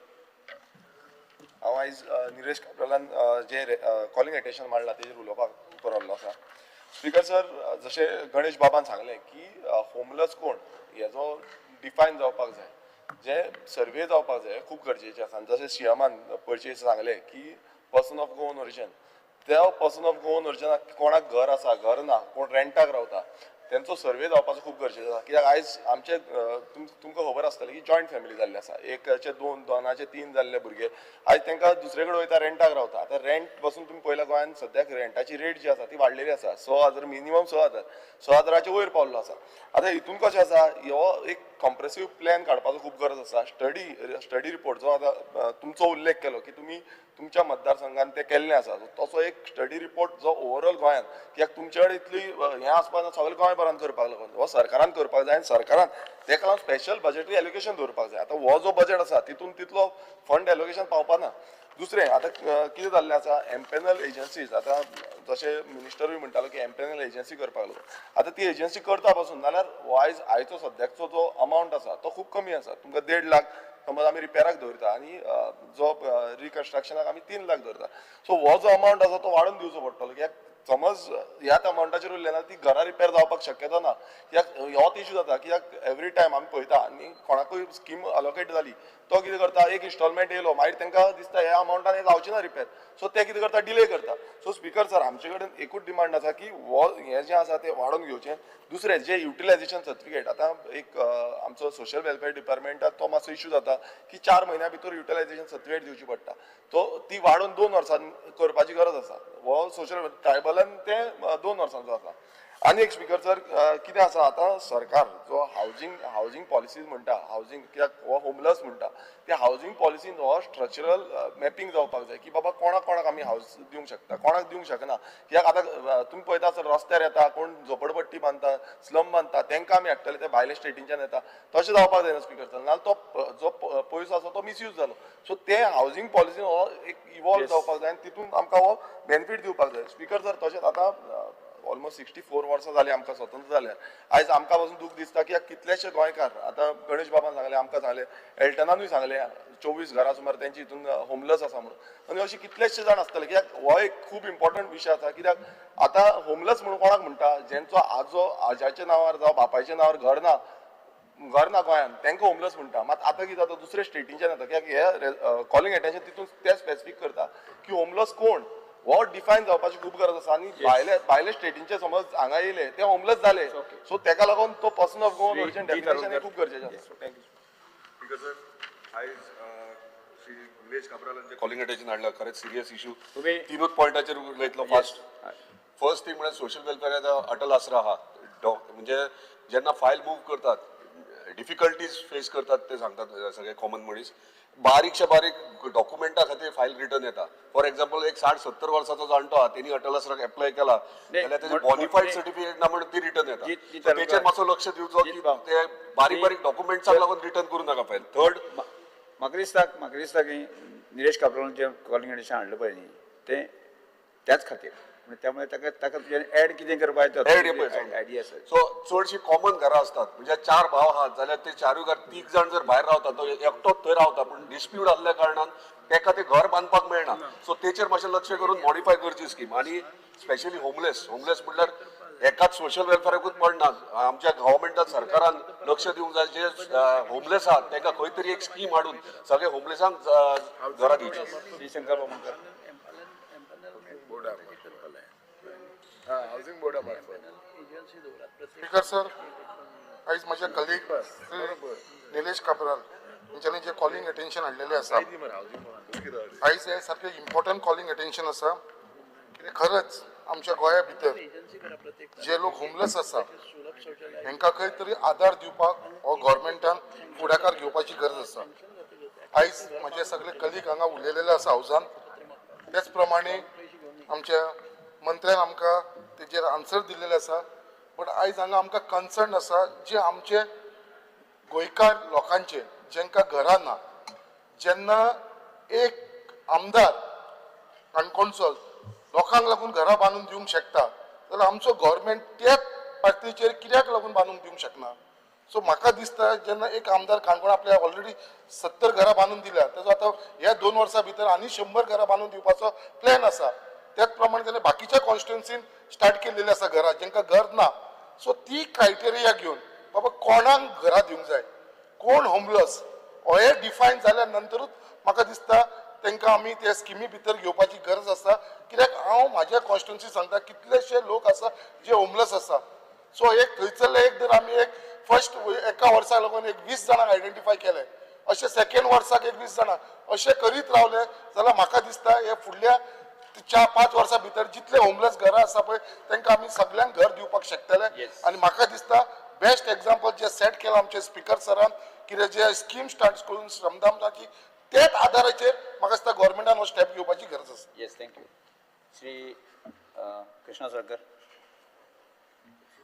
Speaker 10: हांव आयज निलेश काब्रालान जे कॉलिंग एटेन्शन मांडलां तेजेर उलोवपाक बरोल्लो आसा. स्पीकर सर, जशें गणेश बाबान सांगलें की होमलेस कोण हेजो डिफायन जावपाक जाय, जे सर्वे जावपाक जाय खूब गरजेचें आसा. जशें सीएमान पयलीं सांगलें की पर्सन ऑफ गोवन ओरिजीन, त्या पर्सन ऑफ गोवन ओरिजिनाक कोणाक घर आसा, घर ना, कोण रेंटाक रावता, तेंचो सर्वे जावपाचो खूब गरजेचो आसा. कित्याक आयज आमचे तुमकां खबर आसतलें की जॉयंट फॅमिली जाल्ली आसा. एकाचे 2, 2नाचे 3 जाल्ले भुरगे आयज तांकां दुसरे कडेन वयता रेंटाक रावता. आतां रेंट पासून तुमी पळयला गोंयांत सद्याक रेंटाची रेट जी आसा ती वाडलेली आसा. 6,000 मिनिमम 6,000 6,000च्या वयर पावल्लो आसा. आतां हितून कशें आसा, हो एक कॉम्प्रेसिव्ह प्लॅन काडपाचो खूब गरज आसा. स्टडी रिपोर्ट जो आतां तुमचो उल्लेख केलो की तुमी तुमच्या मतदारसंघात ते केल्ले आसा, तसो एक स्टडी रिपोर्ट जो ओवरऑल गोंयांत, कित्याक तुमचे कडेन इतली हें आसपाक सगळे गोंयभरान करपाक लागून हो सरकारान करपाक जाय, आनी सरकारान तेका लागून स्पेशल बजेटरी एलोकेशन दवरपाक जाय. आतां हो जो बजेट आसा तितून तितलो फंड एलोकेशन पावपाना. दुसरें आतां कितें जाल्लें आसा, एम्पॅनल एजन्सीज, आतां जशें मिनिस्टरूय म्हणटालो की एम्पॅनल एजन्सी करपाक लागून, आतां ती एजन्सी करता पासून जाल्यार आयचो सद्याचो जो अमावंट आसा तो खूब कमी आसा. तुमकां 1.5 लाख समज आमी रिपेराक दवरता आनी जो रिकन्स्ट्रक्शनाक आमी 3 लाख दवरता. सो हो जो अमावंट आसा तो वाडोवन दिवचो पडटलो, कित्याक समज ह्याच अमावंटाचेर उरले ना ती घरां रिपेर जावपाक शक्यता ना. कित्याक होच इशू जाता, कित्याक एवरी टायम आमी पळयता आनी कोणाकूय स्कीम अलोकेट जाली तो कितें करता, एक इन्स्टॉलमेंट येयलो मागीर तांकां दिसता ह्या अमावंटान हे जावची ना रिपेर, सो ते कितें करता, डिले करता. सो स्पीकर सर, आमचे कडेन एकूच डिमांड आसा की हें जें आसा तें वाडोवन घेवचें. दुसरें जे युटिलायझेशन सर्टिफिकेट, आतां एक आमचो सोशल वेलफेअर डिपार्टमेंटात तो मातसो इशू जाता की 4 म्हयन्या भितर युटिलायझेशन सर्टिफिकेट दिवची पडटा. ती वाडोवन 2 वर्सां करपाची गरज आसा. हो सोशल ट्रायबलान ते 2 वर्सांचो आसा. आनी एक स्पीकर सर, कितें आसा, आतां सरकार जो हावजींग पॉलिसीज म्हणटा, हावजींग कित्याक हो होमलस म्हणटा, त्या हावजींग पॉलिसीन हो स्ट्रक्चरल मॅपिंग जावपाक जाय की बाबा कोणाक आमी हावस दिवंक शकता, कोणाक दिवंक शकना. कित्याक आतां तुमी पळयता सर, रस्त्यार येता कोण झोपडपट्टी बांदता, स्लम बांदता, तांकां आमी हाडटले, ते भायल्या स्टेटींच्यान येता, तशें जावपाक जायना स्पीकर सर. नाल्यार तो जो पयसो आसा तो मिसयूज जालो. सो ते हावजींग पॉलिसीन हो एक इवॉल्व जावपाक जाय आनी तितून आमकां हो बेनिफीट दिवपाक जाय. स्पीकर सर, तशेंच आतां ऑलमोस्ट 64 वर्सां जालीं आमकां स्वतंत्र जाल्यार. आयज आमकां पासून दूख दिसता की कितलेशे गोंयकार, आतां गणेश बाबान सांगलें, आमकां सांगलें, एल्टनानूय सांगलें 24 घरां सुमार तेंची हितून होमलस आसा म्हणून. आनी अशें कितलेशे जाण आसतले, कित्याक हो एक खूब इम्पॉर्टंट विशय आसा. कित्याक आतां होमलस म्हणून कोणाक म्हणटा, जेंचो आज्याच्या नांवार जावं बापायच्या नांवार घर ना गोंयांत, तांकां होमलस म्हणटा. मात आतां कितें जाता, दुसरे स्टेटींच्यान येता, कित्याक हे कॉलिंग एटेन्शन तितून ते स्पेसिफीक करता की होमलस कोण हो डिफायन जावपाची खूब गरज आसा. आनी भायले स्टेटींचे समज हांगा येयले ते होमलस जाले, सो ताका लागून तो person of Goan origin definition हे खूब गरजेचें आसा.
Speaker 4: थँक्यू. आयज श्री निलेश काब्रालान जे कॉलिंग अटेन्शन हाडला, खरेंच सिरियस इशू.
Speaker 2: तुम्ही
Speaker 4: 3 पॉयंटाचेर उलयतलो फास्ट. फर्स्ट थिंग म्हळ्यार सोशल वेलफेअराचो अटल आसरा आहा, म्हणजे जेन्ना फायल मूव करतात, डिफिकल्टीज फेस करतात ते सांगतात सगळे कॉमन मनीस. बारीक डॉक्युमेंटा खातीर फायल रिटर्न येता. फॉर एक्झाम्पल, एक 60-70 वर्साचो जाणटो आहा, तेणी अटल आसराक एप्लाय केला जाल्यार तेजे बॉनिफाईड सर्टिफिकेट ना म्हणून ती रिटर्न येता. सो तेचेर मातसो लक्ष दिवचो की ते बारीक डॉक्युमेंट्साक लागून रिटर्न करूं नाका फायल. थर्ड,
Speaker 2: म्हाका दिसता की निलेश काब्रालान जे कॉलिंग एटेन्शन हाडलें पळय न्ही, ते त्याच खातीर, त्यामुळे ताका तुज्यान एड कितें करपाक आयडिया आसा.
Speaker 4: सो चडशी कॉमन घरां असतात, म्हणजे 4 भाव आहात जाल्यार ते 4 घर 3 जाण जर भायर रावतात, तो एकटोच थंय रावता, पण डिस्प्यूट आसल्या कारणान तेका ते घर बांदपाक मेळना. सो तेचेर मातशें लक्ष करून मॉडिफाय करची स्कीम. आनी स्पेशली होमलेस म्हणल्यार एकाच सोशल वेलफेअराकूच पडना, आमच्या गव्हर्मेंटान सरकारान लक्ष दिवंक जाय. जे होमलेस आहात तांकां खंय तरी एक स्कीम हाडून सगळे होमलेसांक घरां दिवची.
Speaker 2: शंकर बाबा
Speaker 8: हावजिंग बोर्डा मार्फत.
Speaker 6: स्पीकर सर, आयज म्हजे कलीग निलेश काब्राल हांच्यांनी जे कॉलिंग एटेन्शन हाडलेलें आसा, आयज हे सारकें इम्पॉर्टंट कॉलिंग एटेन्शन आसा. कितें खरंच आमच्या गोंया भितर जे लोक होमलेस आसा हांकां खंय तरी आदार दिवपाक हो गव्हर्मेंटान फुडाकार घेवपाची गरज आसा. आयज म्हजे सगळे कलीग हांगा उलयलेले आसा हावजान, तेच प्रमाणे आमच्या मंत्र्यान आमकां तेजेर आन्सर दिल्लेले आसा. बट आयज हांगा आमकां कन्सर्न आसा जे आमचे गोंयकार लोकांचे जेंकां घरां ना, जेन्ना एक आमदार काणकोणचो लोकांक लागून घरां बांदून दिवंक शकता, जाल्यार आमचो गव्हर्मेंट त्याच पातळीचेर कित्याक लागून बांदून दिवंक शकना. सो म्हाका दिसता जेन्ना एक आमदार काणकोण आपल्या ऑलरेडी 70 घरां बांदून दिल्या, ताजो आतां ह्या 2 वर्सां भितर आनी 100 घरां बांदून दिवपाचो प्लॅन आसा. त्याच प्रमाणे ताणें बाकीच्या कॉन्स्टिट्युन्सीन स्टार्ट केल्लेली आसा घरां जेंकां घर ना. सो ती क्रायटेरिया घेवन बाबा कोणाक घरां दिवंक जाय, कोण होमलस, हे डिफायन जाल्या नंतरूच म्हाका दिसता तांकां आमी त्या स्किमी भितर घेवपाची गरज आसा. कित्याक हांव म्हाज्या कॉन्स्टिट्युन्सी सांगता कितलेशे लोक आसा जे होमलस आसा. सो एक थंयसरले एक जर आमी एक फर्स्ट एका वर्साक लागून एक 20 जाणांक आयडेंटिफाय केले, अशें सेकंड वर्साक एक 20 जाणां अशें करीत रावले जाल्यार म्हाका दिसता हे फुडल्या 4-5 वर्सां भितर जितले होमलेस घरां आसा पळय तांकां आमी सगळ्यांक घर दिवपाक शकतले. आनी म्हाका दिसता बेस्ट एग्जाम्पल
Speaker 8: जे सेट केला आमचे स्पीकर सरान कितें जे स्कीम स्टार्ट करून श्रमदान की तेच आधाराचेर म्हाका दिसता गव्हर्मेंटान हो स्टेप घेवपाची गरज आसा.
Speaker 2: Yes thank you. Shri Krishna Salkar.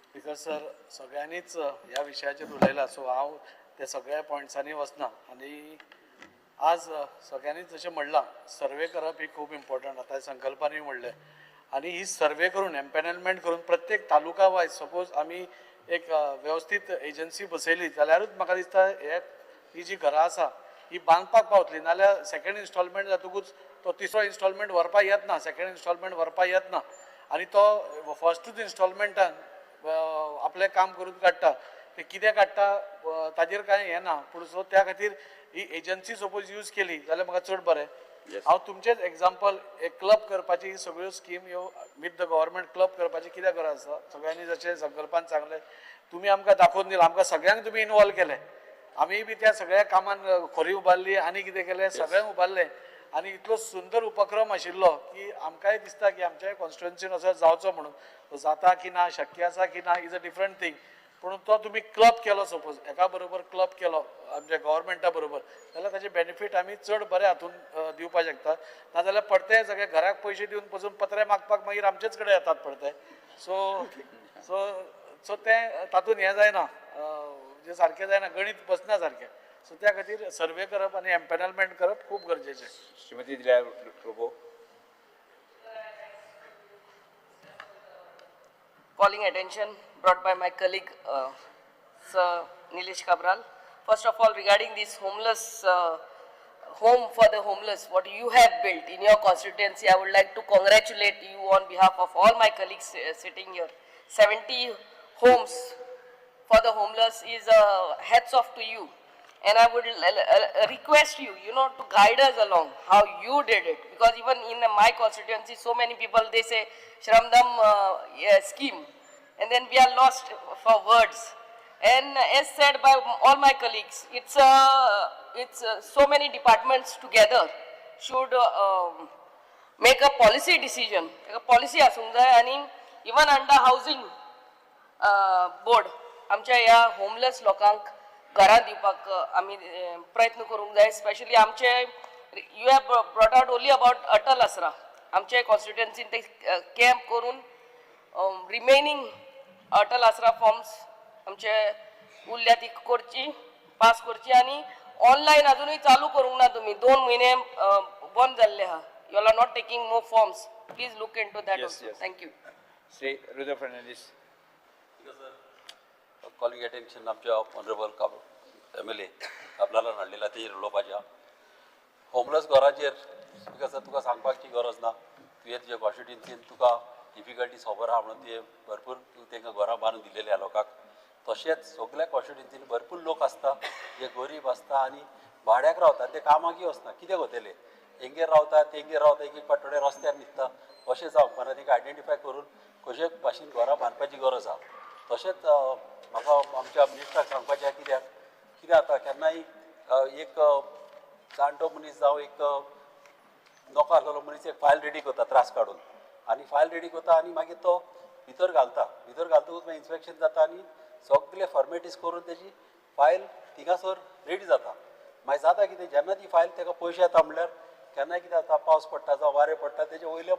Speaker 11: Speaker sir सगळ्यांनीच ह्या विशयाचेर उलयला सो हांव त्या सगळ्या पॉयंट्सांनी वचना आनी आज सगळ्यांनीच जशें म्हणलां सर्वे करप ही खूब इम्पॉर्टंट आतां संकल्पांनी म्हणलें आनी ही सर्वे करून एम्पॅनलमेंट करून प्रत्येक तालुका वायज सपोज आमी एक वेवस्थीत एजन्सी बसयली जाल्यारूच म्हाका दिसता ही जी घरां आसा ही बांदपाक पावतली नाल्यार सेकंड इन्स्टॉलमेंट जातकूच तो तिसरो इन्स्टॉलमेंट व्हरपा येत ना सेकंड इन्स्टॉलमेंट व्हरपा येत ना आनी तो फस्टूच इन्स्टॉलमेंटान आपलें काम करून काडटा ते कितें काडटा ताजेर कांय हें ना पूण सो त्या खातीर ही एजन्सी सपोज यूज केली जाल्यार म्हाका चड बरें. हांव तुमचेच एग्जाम्पल एक क्लब करपाची ही सगळ्यो स्कीम ह्यो विथ द गव्हर्मेंट क्लब करपाची कित्याक गरज आसा सगळ्यांनी जशें संकल्पान सांगलें तुमी आमकां दाखोवन दिलां आमकां सगळ्यांक तुमी इनवॉल्व केलें आमी बी त्या सगळ्या कामान खोरी उबारली आनी कितें केलें सगळ्यांक उबारलें आनी इतलो सुंदर उपक्रम आशिल्लो की आमकांय दिसता की आमच्या कॉन्स्टिट्युएन्सीन असो जावचो म्हणून तो जाता की ना शक्य आसा की ना इज अ डिफरंट थिंग पूण तो तुमी क्लब केलो सपोज एका बरोबर क्लब केलो आमच्या गव्हर्मेंटा बरोबर जाल्यार ताचे बेनिफीट आमी चड बऱ्या हातून दिवपाक शकता नाजाल्यार पडते सगळे घराक पयशे दिवन पसून पत्रे मागपाक मागीर आमचेच कडेन येतात पडते सो सो सो तें तातूंत हें जायना जे सारकें जायना गणीत बसना सारकें सो त्या खातीर सर्वे करप आनी एम्पॅनलमेंट करप खूब गरजेचें.
Speaker 2: श्रीमती दिल्या प्रभू.
Speaker 12: Calling attention brought by my colleague Sir Nilesh Cabral. First of all, regarding this homeless home for the homeless, what you have built in your constituency, I would like to congratulate you on behalf of all my colleagues sitting here. 70 homes for the homeless is hats off to you. And I would request you, to guide us along how you did it. Because even in my constituency, so many people, they say Shramdam scheme. And then we are lost for words. And as said by all my colleagues, it's so many departments together should make a policy decision. A policy asung jay and even under housing board, आमच्या ह्या homeless लोकांक घरां दिवपाक आमी प्रयत्न करूंक जाय specially आमचे you have brought out only about Atal Asra आमचे कॉन्स्टिट्युएन्सीन ते कॅम्प करून रिमेनिंग अटल आसरा फॉर्म्स आमचे उरल्या ती करची पास करची आनी ऑनलायन अजुनूय चालू करूंक ना तुमी 2 म्हयने बंद जाल्ले आहा you are not taking more forms please look into that also thank you.
Speaker 2: Shri Rudra Fernandes.
Speaker 13: Calling attention आमच्या ऑनरेबल MLA आपल्याला हाडलेला तेजेर उलोवपाच्या होमलेस घराचेर बिकॉज तुका सांगपाची गरज ना तुवें तुज्या कॉन्स्टिट्युएन्सीन तुका डिफिकल्टीज खबर आहा म्हणून ते भरपूर तांकां घरां बांदून दिलेल्या लोकांक तशेंच सगळ्या कॉन्स्टिट्युएन्सीन भरपूर लोक आसता जे गरीब आसता आनी भाड्याक रावतात ते कामाकूय वचना कितें वतले हेंगेर रावतात तेंगेर रावता एक पाटोडे रस्त्यार न्हिदता अशें जावं म्हणून तांकां आयडेंटिफाय करून कशे भाशेन घरां बांदपाची गरज आहा. तशेंच म्हाका आमच्या मिनिस्टराक सांगपाचें कित्याक कितें जाता केन्नाय एक जाणटो मनीस जावं एक नोकर आसलेलो मनीस एक फायल रेडी करता त्रास काडून आनी फायल रेडी करता आनी मागीर तो भितर घालतकूच मागीर इन्स्पेक्शन जाता आनी सगळे फॉर्मेलिटीज करून तेजी फायल थिंगासर रेडी जाता मागीर जाता कितें जेन्ना ती फायल ताका पयशे येता म्हणल्यार केन्नाय कितें जाता पावस पडटा जावं वारें पडटा तेजे वयले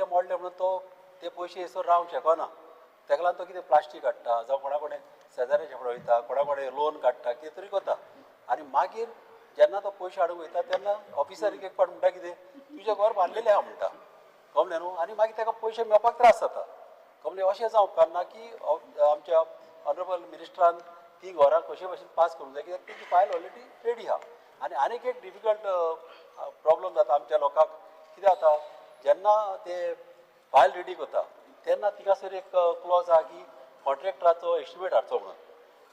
Speaker 13: मोडले म्हणून तो ते पयशे येसर रावंक शकना ताका लागून तो कितें प्लास्टीक हाडटा जावं कोणा कडेन शेजाऱ्याचे कडेन वयता कोणा कडेन लोन काडटा कितें तरी करता आनी मागीर जेन्ना तो पयशे हाडूंक वयता तेन्ना ऑफिसराक एक फावट म्हणटा कितें तुजें घर बांदलेलें आहा म्हणटा कळ्ळें न्हू आनी मागीर ताका पयशे मेळपाक त्रास जाता कळ्ळें अशें जावंक उपकारना की आमच्या ऑनरेबल मिनिस्टरान ती घरां कशे भाशेन पास करूंक जाय कित्याक तेजी फायल ऑलरेडी रेडी आहा आनी आनीक एक डिफिकल्ट प्रॉब्लम जाता आमच्या लोकांक कितें जाता जेन्ना ते फायल रेडी करता तेन्ना थिंगासर एक क्लॉज आहा की कॉन्ट्रॅक्टराचो एस्टिमेट हाडचो म्हणून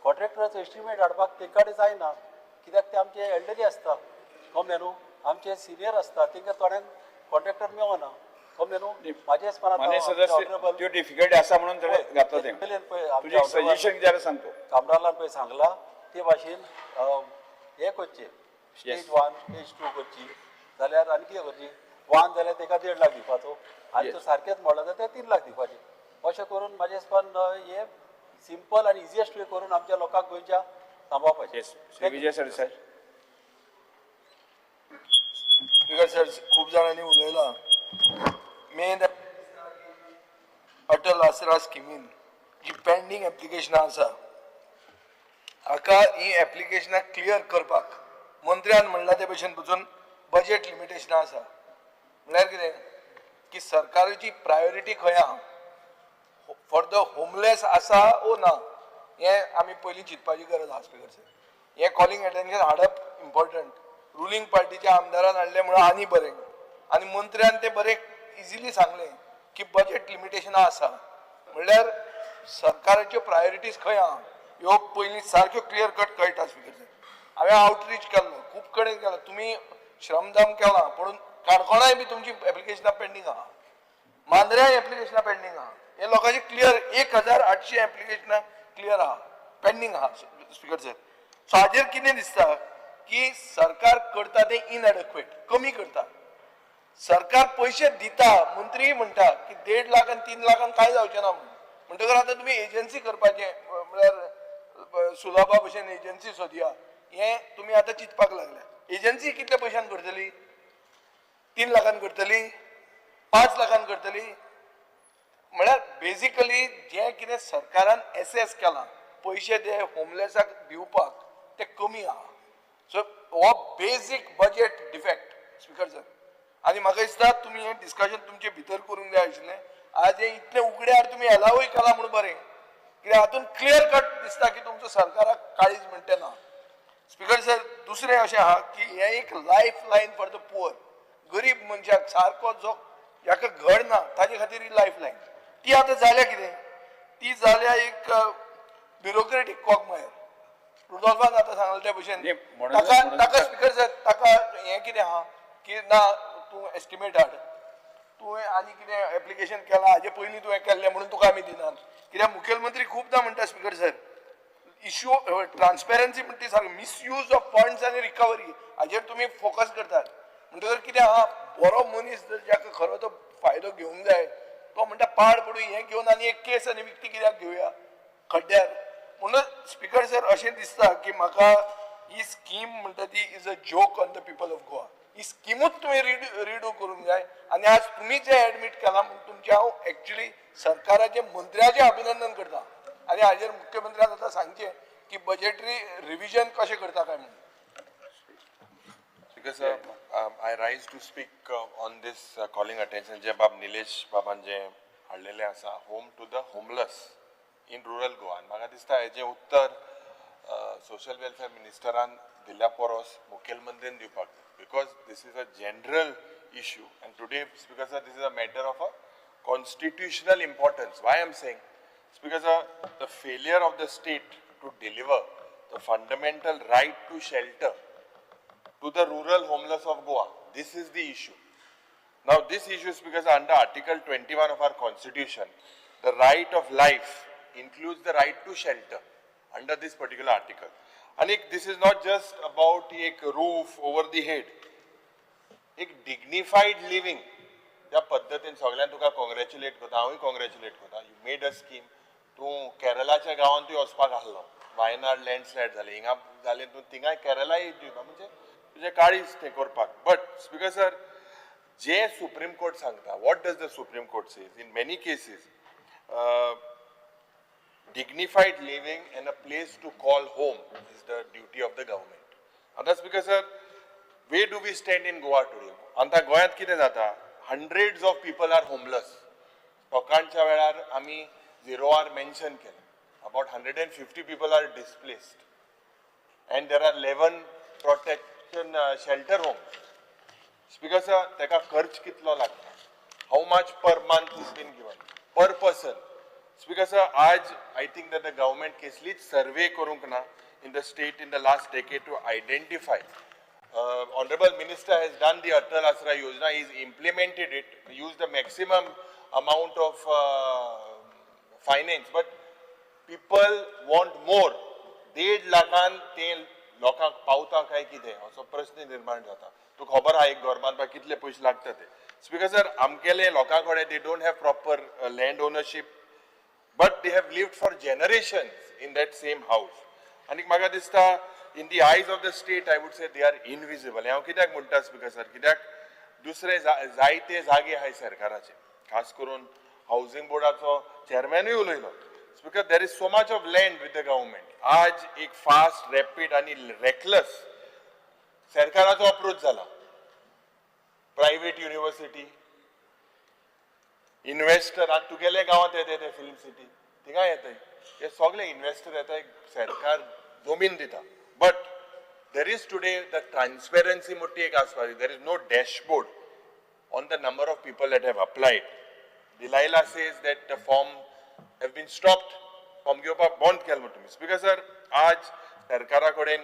Speaker 13: कॉन्ट्रॅक्टराचो एस्टिमेट हाडपाक तेंचे कडेन जायना कित्याक ते आमचे एल्डरी आसता कळ्ळें न्हू आमचे सिनियर आसता तांकां थोड्यांक कॉन्ट्रॅक्टर मेळना कळ्ळें न्हू म्हाज्या
Speaker 2: सदस्य त्यो डिफिकल्टी आसा म्हणून ताणें घातलो तें तुजें सजेशन कितें सांगतो
Speaker 13: कामरालान पळय सांगलां ते भाशेन हें करचें स्टेज 1 स्टेज 2 करची जाल्यार आनी कितें करची 1 जाल्यार ताका 1.5 लाख दिवपाचो आनी तो सारकेंच मोडला जाल्यार 3 लाख दिवपाचे अशें करून म्हाज्या हिसपान हे सिंपल आणि इजिएस्ट वे करून आमच्या लोकांक गोंयच्या सांबाळपाचें.
Speaker 2: श्री विजय सरदेसाय.
Speaker 6: स्पीकर सर, खूप जणांनी उलयला मेन अटल आसरा स्किमीन जी पेंडींग एप्लिकेशनां आसा हाका ही एप्लिकेशनां क्लियर करपाक मंत्र्यान म्हणला ते भशेन पसून बजेट लिमिटेशनां आसा. म्हळ्यार कितें की सरकाराची प्रायोरिटी खंय आहा फॉर द होमलेस आसा ओ ना हें आमी पयलीं चिंतपाची गरज आहा. स्पीकर सर, हें कॉलिंग अटेन्शन हाडप इम्पॉर्टंट. रुलींग पार्टीच्या आमदारान हाडलें म्हणून आनी बरें आनी मंत्र्यान तें बरें इजिली सांगलें की बजेट लिमिटेशनां आसा. म्हणल्यार सरकाराच्यो प्रायोरिटीज खंय आहा ह्यो पयलीं सारक्यो क्लियर कट कळटा. स्पीकर सर, हांवें आउटरीच केल्लो खूब कडेन केलो, तुमी श्रमदान केलां पूण काणकोणाय बी तुमची एप्लिकेशनां पेंडींग आहा, मांद्र्याय एप्लिकेशनां पेंडींग आहा. हे लोकांची क्लियर 1800 एप्लिकेशनां क्लियर आहा पेंडींग आहा. स्पीकर सर, सो हाजेर कितें दिसता की सरकार करता तें इनएडिक्वेट, कमी करता. सरकार पयशे दिता, मंत्री म्हणटा की 1.5 लाख आणि 3 लाखान काय जावचें ना म्हणटकर आतां तुमी एजन्सी करपाचें म्हळ्यार सुलभा भशेन एजन्सी सोदया हें तुमी आतां चिंतपाक लागल्या. एजन्सी कितल्या पयशान करतली? 3 लाखान करतली? 5 लाखान करतली? म्हळ्यार बेजिकली जें कितें सरकारान एसेस केलां पयशे ते होमलेसाक दिवपाक ते कमी आहा. सो हो basic budget defect. Speaker sir, आनी म्हाका दिसता तुमी हें डिस्कशन तुमचे भितर करूंक जाय आशिल्लें. आज हे इतले उगड्यार तुमी अलावूय केला म्हणून बरें, कित्याक हातून क्लियर कट दिसता की तुमचो सरकाराक काळीज म्हणटे ना. स्पीकर सर, दुसरें अशें आहा की हें एक lifeline for the poor. गरीब मनशाक सारको जो जाका घर ना ताजे खातीर ही लायफ लायन. ती आतां जाल्या कितें? ती जाल्या एक ब्युरोक्रेटीक कॉगमायर. रुडॉल्फान आतां सांगलें त्या भशेन ताका स्पीकर सर ताका हें कितें आहा की ना तूं एस्टिमेट हाड, तुवें आनी कितें एप्लिकेशन केलां हाजे पयलीं तुवें केल्लें म्हणून तुका आमी दिनात. कित्याक मुखेलमंत्री खूबदां म्हणटा स्पीकर सर इश्यू ट्रान्सपेरन्सी म्हणटा ती सारकी मिसयूज ऑफ फंड्स आनी रिकवरी हाजेर तुमी फोकस करतात. म्हणटकर कितें आहा बरो मनीस जर जाका खरो तो फायदो घेवंक जाय तो म्हणटा पाड पडूं हें घेवन आनी एक केस आनी विकती कित्याक घेवया खड्ड्यार. म्हणून स्पीकर सर अशें दिसता की म्हाका ही स्कीम म्हणटा ती is a joke on the people of Goa. ही स्किमूच तुवें रिडू करूंक जाय. आनी आज तुमी जे एडमीट केलां म्हणून तुमचे हांव एक्चुली सरकाराचे मंत्र्याचें अभिनंदन करता आनी हाजेर मुख्यमंत्र्याक आतां सांगचें की बजेटरी रिव्हिजन कशें करता काय म्हणून.
Speaker 1: Because I rise to speak on this calling attention जे बाब निलेश बाबान जे हाडलेले आसा home to the homeless in rural Goa. म्हाका दिसता हेजें उत्तर सोशल वेलफेअर मिनिस्टरान दिल्ल्या परस मुखेलमंत्रीन दिवपाक जाय. Because this is a general issue and today, Speaker sir, this is a matter of a constitutional importance. Why I am saying? Speaker sir, the failure of the state to deliver the fundamental right to shelter to the rural homeless of Goa. This is the issue. Now this issue is because under Article 21 of our Constitution, the right of life includes the right to shelter under this particular article. And this is not just about a roof over the head. एक dignified living. त्या पद्धतीन सगळ्यांक तुका congratulate करता, हांवूय congratulate करता. You made a scheme. तूं केरळाच्या गांवांत तूं वचपाक आसलो. वायनाड लँडस्लायड जालें, हिंगा जालें तूं थिंगाय केरळाय दिवपा म्हणजे तुजें काळीज तें करपाक. बट स्पीकर सर, जे सुप्रीम कोर्ट सांगता, what does the supreme court says? In many cases dignified living and a place to call home is the duty of the government. And that's because sir, where do we stand in Goa today? Anta गोयात कितें जाता? Hundreds of people are homeless. लोकांच्या वेळार आमी 0R mention केलें. About 150 people are displaced. And there are 11 protection shelter homes. Speaker sir, तेका खर्च कितलो लागता? How much per month is been given? Per person. Speaker sir, आज I think that the government केसलीच survey करूंक ना in the state in the last decade to identify. Honorable Minister has done the Atal Asra Yojana, he's implemented it, used the maximum amount of finance, but people want more. 1.5 लाखान ते लोकांक पावता काय कितें असो प्रश्न निर्माण जाता. तुका खबर आहा एक घर बांदपाक कितले पयशे लागता ते. स्पीकर सर, आमगेले लोकां कडेन they don't have proper land ownership. but they have lived for generations in that same house. आणि म्हाका दिसता in the eyes of the state I would say they are invisible. हांव कित्याक म्हणटा स्पीकर सर, कित्याक दुसरे जायते जागे आहाय सरकाराचे, खास करून हाऊसिंग बोर्डाचो चेअरमॅनूय उलयलो. Speaker, there is so much of land with the government. आज एक फास्ट, रॅपिड आणि रेकलेस सरकाराचो अप्रोच जाला. प्रायव्हेट युनिव्हर्सिटी, इन्व्हेस्टर, आज तुगेले गावात येते फिल्म सिटी, थिंगा येताय, हे सगळे इन्व्हेस्टर येताय, सरकार जमीन दिता. But there is today the transparency मोठी एक आसपास. There is no dashboard on the number of people that have applied. Delilah says that the form have been stopped. Form घेवपाक बंद केलें म्हणटा तुमी. स्पीकर सर, आज सरकारा कडेन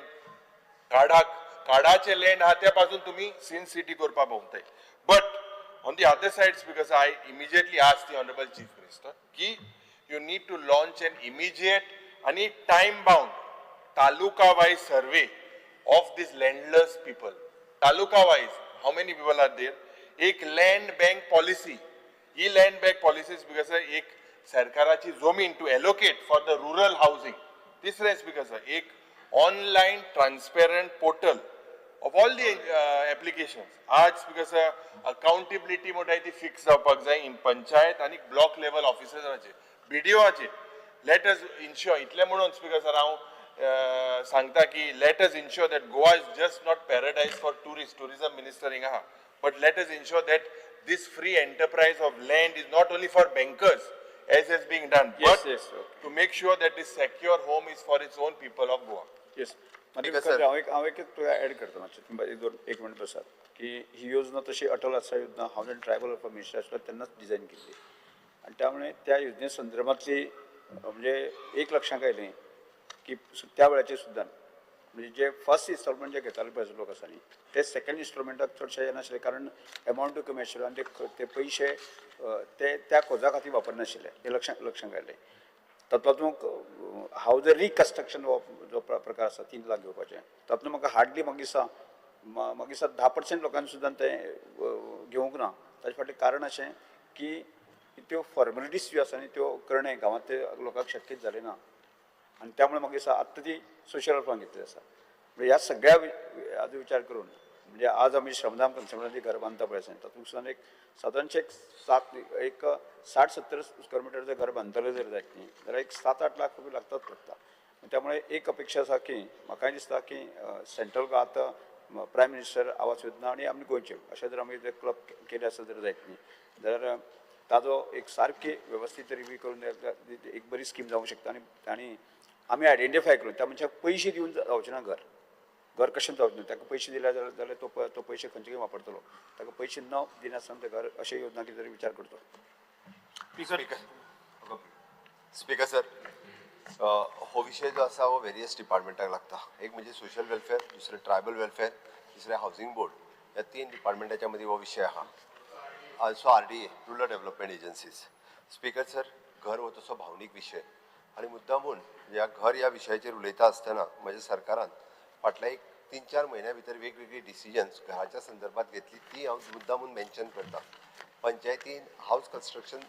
Speaker 1: काडाचे लँड आहा त्या पासून तुम्ही सिन सिटी करपाक भोंवताय. But on the other side, Speaker sir, I immediately asked the Honorable Chief Minister कि you need to launch an immediate and time-bound taluka-wise survey of these landless people. Taluka-wise, how many people are there? एक land bank policy. ही land bank policy, Speaker sir, एक सरकाराची जमीन to allocate for the rural housing. तिसरे Speaker sir, एक online transparent portal of all the applications. आज Speaker sir, accountability मोठी ती fix जावपाक जाय in पंचायत आणि ब्लॉक लेवल ऑफिसराचे, BDOचे. Let us ensure, इतले म्हणून Speaker sir, हांव सांगता की let us ensure that Goa is just not paradise for tourists, tourism minister हिंगा हा, but let us ensure that this free enterprise of land is not only for bankers as is being done, but to make sure that this secure home is for its own people of Goa.
Speaker 2: Yes. हांव एक add करता मातशें एक minute बसात की ही योजना तशी अटल आसरा योजना हांवें ट्रायबल वेलफेअर मिनिस्टर आसलो तेन्नाच डिझायन केल्ली आणि त्यामुळे त्या योजने संदर्भातली म्हणजे एक लक्षांत आयलें की त्या वेळाचेर सुद्दां म्हणजे जे फर्स्ट इन्स्टॉलमेंट जे घेताले पळय लोक आसा न्ही ते सेकंड इन्स्टॉलमेंटाक चडशे येनाशिल्ले कारण एमावंट कमी आशिल्लो आनी ते पयशे ते त्या कोजा खातीर वापरनाशिल्ले हे लक्षांत आयलें. तातूंत हावज रिकन्स्ट्रक्शन जो प्रकार आसा 3 लाख घेवपाचे तातूंत म्हाका हार्डली म्हाका दिसता 10% लोकांनी सुद्दां तें घेवंक ना. ताचे फाटलें कारण अशें की त्यो फॉर्मेलिटीज ज्यो आसा न्ही त्यो करणे गांवांत ते लोकांक शक्यच जालें ना आनी त्यामुळे म्हाका दिसता आत्तां ती सोशल वेलफेअर घेतली आसा. म्हणजे ह्या सगळ्या हाजो विचार करून म्हणजे आज आमी श्रमधाम कन्सेप्टाची घर बांदता पळय आसा तातूंत सुद्दां एक सादारणशें एक 60-70 स्क्वेअर मिटरचें घर बांदतलें जर जायत न्ही जाल्यार एक 7-8 लाख रुपया लागतात पडटा. त्यामुळे एक अपेक्षा आसा की म्हाकाय दिसता की सेंट्रल आतां प्रायम मिनिस्टर आवास योजना आनी आमी गोंयचे अशें जर आमी क्लब केले आसत जर जायत न्ही जाल्यार ताजो एक सारकी वेवस्थीत रिव्यू करून एक बरी स्कीम जावंक शकता आनी आमी आयडेंटिफाय करून त्या मनशाक पयशे दिवन जावचें ना घर कशें जावचें ना. ताका पयशे दिले जाल्यार तो पयशे खंयचे वापरतलो, ताका पयशे न दिनासतना ते घर अशें योजना कितें तरी विचार करतो.
Speaker 14: स्पीकर सर, हो विषय जो आसा हो वेरियस डिपार्टमेंटाक लागता. एक म्हणजे सोशल वेलफेअर, दुसरें ट्रायबल वेलफेअर, तिसरें हावसिंग बोर्ड. ह्या 3 डिपार्टमेंटाच्या मदीं हो विशय आहा. Also RDA, rural development agencies. Speaker sir, घर हो तसो भावनीक विशय आनी मुद्दामून ह्या घर ह्या विशयाचेर उलयता आसतना म्हज्या सरकारान फाटल्या एक 3-4 म्हयन्या भितर वेगवेगळी डिसिजन्स घराच्या संदर्भात घेतली ती हांव मुद्दामून मेन्शन करता. पंचायतीन house construction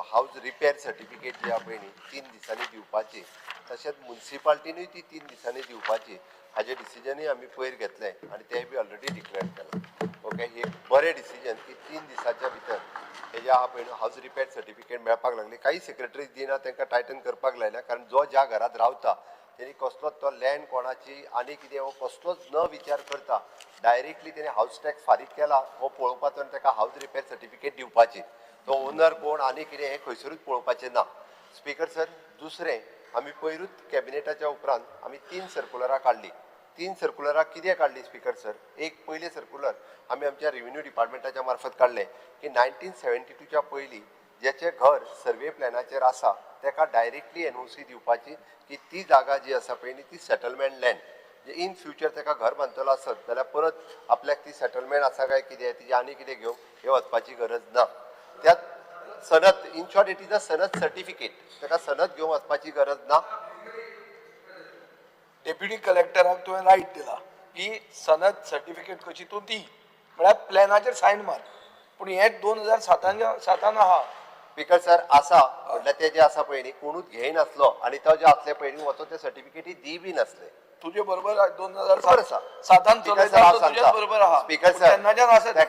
Speaker 14: house repair certificate जी आहा पळय न्ही 3 दिसांनी दिवपाची, तशेंच मुन्सिपाल्टीनूय ती 3 दिसांनी दिवपाची हाजे डिसिजनूय आमी पयर घेतले आनी तेय बी ऑलरेडी डिक्लेअर केला. ओके, हे बरें डिसिजन की 3 दिसाच्या भितर हे जे आहा पळय हाऊस रिपेर सर्टिफिकेट मेळपाक लागले. काही सेक्रेटरीज दिना तांकां टायटन करपाक लायल्या कारण जो ज्या घरात रावता तेणी कसलोच तो लँड कोणाची आनी कितें हो कसलोच न विचार करता डायरेक्टली तेणी हाऊस टॅक्स फारीक केला हो पळोवपाचो आनी ताका हाऊस रिपेर सर्टिफिकेट दिवपाची. तो ओनर कोण आनी कितें हें खंयसरूच पळोवपाचें ना. स्पीकर सर, दुसरें आमी पयरूच कॅबिनेटाच्या उपरांत आमी 3 सर्कुलरां काडली. 3 सर्कुलरां कितें काडली स्पीकर सर? एक पयलें सर्कुलर आमी आमच्या रेव्हेन्यू डिपार्टमेंटाच्या मार्फत काडलें की 1972च्या पयलीं जेचें घर सर्वे प्लॅनाचेर आसा ताका डायरेक्टली NOC दिवपाची की ती जागा जी आसा पळय न्ही ती सेटलमेंट लँड. इन फ्युचर ताका घर बांदतलो आसत जाल्यार परत आपल्याक ती सेटलमेंट आसा काय कितें तिजे आनी कितें घेवंक हे वचपाची गरज ना. त्यात सनद, in short it is a सनद सर्टिफिकेट, ताका सनद घेवंक वचपाची गरज ना.
Speaker 15: डेप्युटी कलेक्टराक तुवें रायट दिला की सनद सर्टिफिकेट कशी तूं दी म्हळ्यार प्लॅनाचेर सायन मार. पूण हें 2007 आहा
Speaker 14: स्पीकर सर आसा म्हटल्यार ते जे आसा पळय न्ही कोणूच घेयनासलो आनी तो जे असले पळय न्ही वचून ते सर्टिफिकेटी दी बी नसले.
Speaker 15: तुझे बरोबर
Speaker 14: बरोबर आसा.
Speaker 15: 2007
Speaker 14: स्पीकर सर हांव
Speaker 15: तुझ्याच बरोबर आहा.
Speaker 14: स्पीकर
Speaker 15: पूण
Speaker 14: सर
Speaker 15: तेन्नाच्यान आसा ते.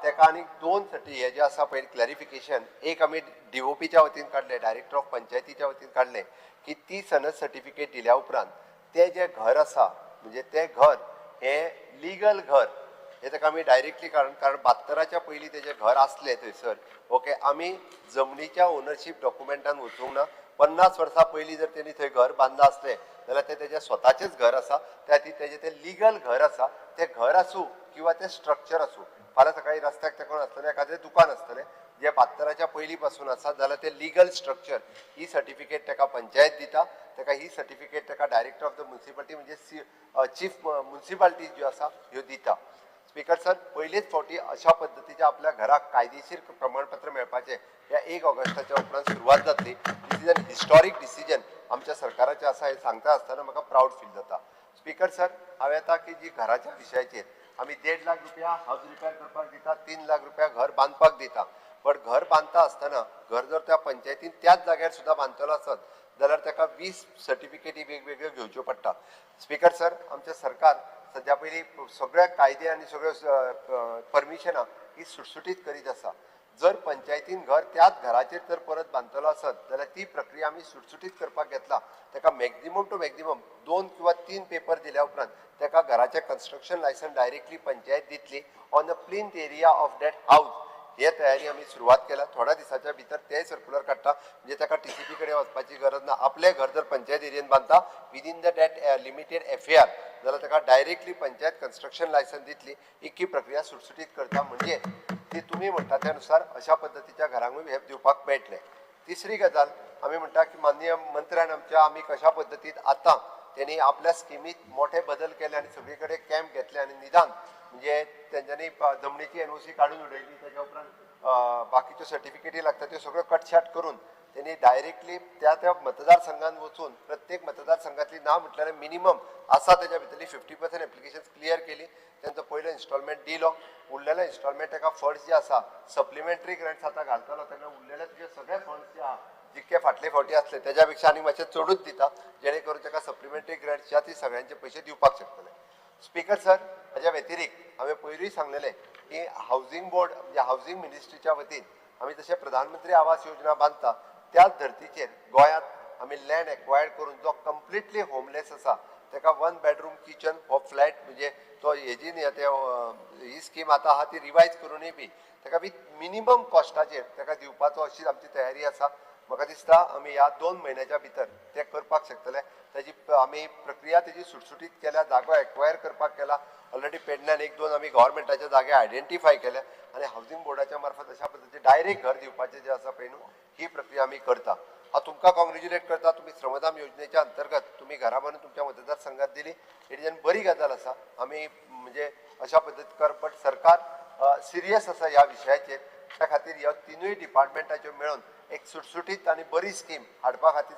Speaker 14: तेका आनी दोन हे जे आसा पळय क्लॅरिफिकेशन एक आमी DOPच्या वतीन काडले डायरेक्टर ऑफ पंचायतीच्या वतीन काडले की ती सनद सर्टिफिकेट दिल्या उपरांत ते जे घर आसा म्हणजे ते घर हे लिगल घर हे ताका आमी डायरेक्टली कारण 72च्या पयलीं तेजे घर आसले थंयसर ओके आमी जमनीच्या ओनरशीप डॉक्युमेंटान वचूंक ना 50 वर्सां पयलीं जर तेणी थंय घर बांदला आसलें जाल्यार ते तेजे स्वताचेच घर आसा त्या खातीर तेजे ते लिगल घर आसा ते घर आसूं किंवा ते स्ट्रक्चर आसूं फाल्यां सकाळीं रस्त्याक तेकोन आसतलें एखादें दुकान आसतलें जे 72च्या पयलीं पासून आसा जाल्यार ते लिगल स्ट्रक्चर ही सर्टिफिकेट ताका पंचायत दिता ताका ही सर्टिफिकेट ताका डायरेक्टर ऑफ द म्युनिसिपालिटी म्हणजे चीफ म्युनिसिपालिटी ज्यो आसा ह्यो दिता. स्पीकर सर पयलीच फावटी अशा पद्दतीचे आपल्या घराक कायदेशीर प्रमाणपत्र मेळपाचें ह्या 1 ऑगस्टाच्या उपरांत सुरवात जातली. This is an historic decision आमच्या सरकाराचें आसा हें सांगता आसतना म्हाका प्राऊड फील जाता. स्पीकर सर हांवें आतां की जी घराच्या विशयाचेर आमी 1.5 लाख रुपया हावज रिपेर करपाक दिता 3 लाख रुपया घर बांदपाक दिता पण घर बांदता आसतना घर जर त्या पंचायतीन त्याच जाग्यार सुद्दां बांदतलो आसत जाल्यार ताका 20 सर्टिफिकेटी वेगवेगळ्यो घेवच्यो पडटा. स्पीकर सर आमचें सरकार सद्या पयलीं सगळे कायदे आनी सगळ्यो परमिशनां ही सुटसुटीत करीत आसा. जर पंचायतीन घर त्याच घराचेर जर परत बांदतलो आसत जाल्यार ती प्रक्रिया आमी सुटसुटीत करपाक घेतला. ताका मॅक्झिमम टू मॅक्झिमम 2 किंवा 3 पेपर दिल्या उपरांत ताका घराचें कन्स्ट्रक्शन लायसन डायरेक्टली पंचायत दितली on the plinth area of that house. हे तयारी आमी सुरवात केल्या. थोड्या दिसाच्या भितर तेय सर्क्युलर काडटा म्हणजे ताका TCP कडेन वचपाची गरज ना. आपले घर जर पंचायत एरियेन बांदता within the that limited FAR जाल्यार ताका डायरेक्टली पंचायत कन्स्ट्रक्शन लायसन दितली. इतकी प्रक्रिया सुटसुटीत करता म्हणजे ती तुमी म्हणटा त्या नुसार अशा पद्दतीच्या घरांकूय हे दिवपाक मेळटलें. तिसरी गजाल आमी म्हणटा की माननीय मंत्र्यान आमच्या आमी कशा पद्दतीन आतां त्यांनी आपल्या स्किमीत मोठे बदल केले आनी सगळे कडेन कॅम्प घेतले आनी निदान म्हणजे तेंच्यांनी जमनीची NOC काडून उडयली ताच्या उपरांत बाकीच्यो सर्टिफिकेटी लागता त्यो सगळ्यो कटछाट करून त्यांनी डायरेक्टली त्या मतदारसंघान वचून प्रत्येक मतदारसंघातली ना म्हटल्यार मिनिमम आसा तेच्या भितरली 50% एप्लिकेशन्स क्लियर केली. त्यांचो पयलो इन्स्टॉलमेंट दिलो. उरलेले इन्स्टॉलमेंट ताका फंड्स जे आसा सप्लिमेंटरी ग्रँट्स आतां घालतलो तेन्ना उरलेले तुजे सगळे फंड्स जे आहा जितके फाटले फावटी असले त्याच्या पेक्षा आनी मातशें चडूच दिता जेणे करून ताका सप्लिमेंटरी ग्रँट्सच्या ती सगळ्यांचे पैसे दिवपाक शकतले. स्पीकर सर हाच्या व्यतिरिक्त हांवें पयलींय सांगलेलें की हावजींग बोर्ड म्हणजे हावजींग मिनिस्ट्रीच्या वतीन आमी जशें प्रधानमंत्री आवास योजना बांदता त्याच धर्तीचेर गोंयांत आमी लँड एक्वायर्ड करून जो कंप्लिटली होमलेस आसा ताका 1 बेडरूम किचन हो फ्लॅट म्हणजे तो हेजी ही स्कीम आतां आहा ती रिवायज करूनय बी ताका विथ मिनिमम कॉस्टाचेर ताका दिवपाचो अशी आमची तयारी आसा. म्हाका दिसता आमी ह्या 2 म्हयन्याच्या भितर ते करपाक शकतले. ताजी आमी प्रक्रिया तेजी सुटसुटीत केल्या. जागो एक्वायर करपाक केला. ऑलरेडी पेडण्यान 1-2 आमी गव्हर्मेंटाचे जागे आयडेंटिफाय केल्या आनी हावजींग बोर्डाच्या मार्फत अशा पद्दतीचे डायरेक्ट घर दिवपाचे जे आसा पळय न्हू ही प्रक्रिया आमी करता. हांव तुमकां कॉंग्रॅच्युलेट करता. तुमी श्रमदान योजनेच्या अंतर्गत तुमी घरा बांदून तुमच्या मतदारसंघात दिली. ही बरी गजाल आसा. आमी म्हणजे अशा पद्दतीन कर बट सरकार सिरियस आसा ह्या विशयाचेर. त्या खातीर ह्या तिनूय डिपार्टमेंटाच्यो मेळून एक सुटसुटीत आनी बरी स्कीम हाडपा खातीर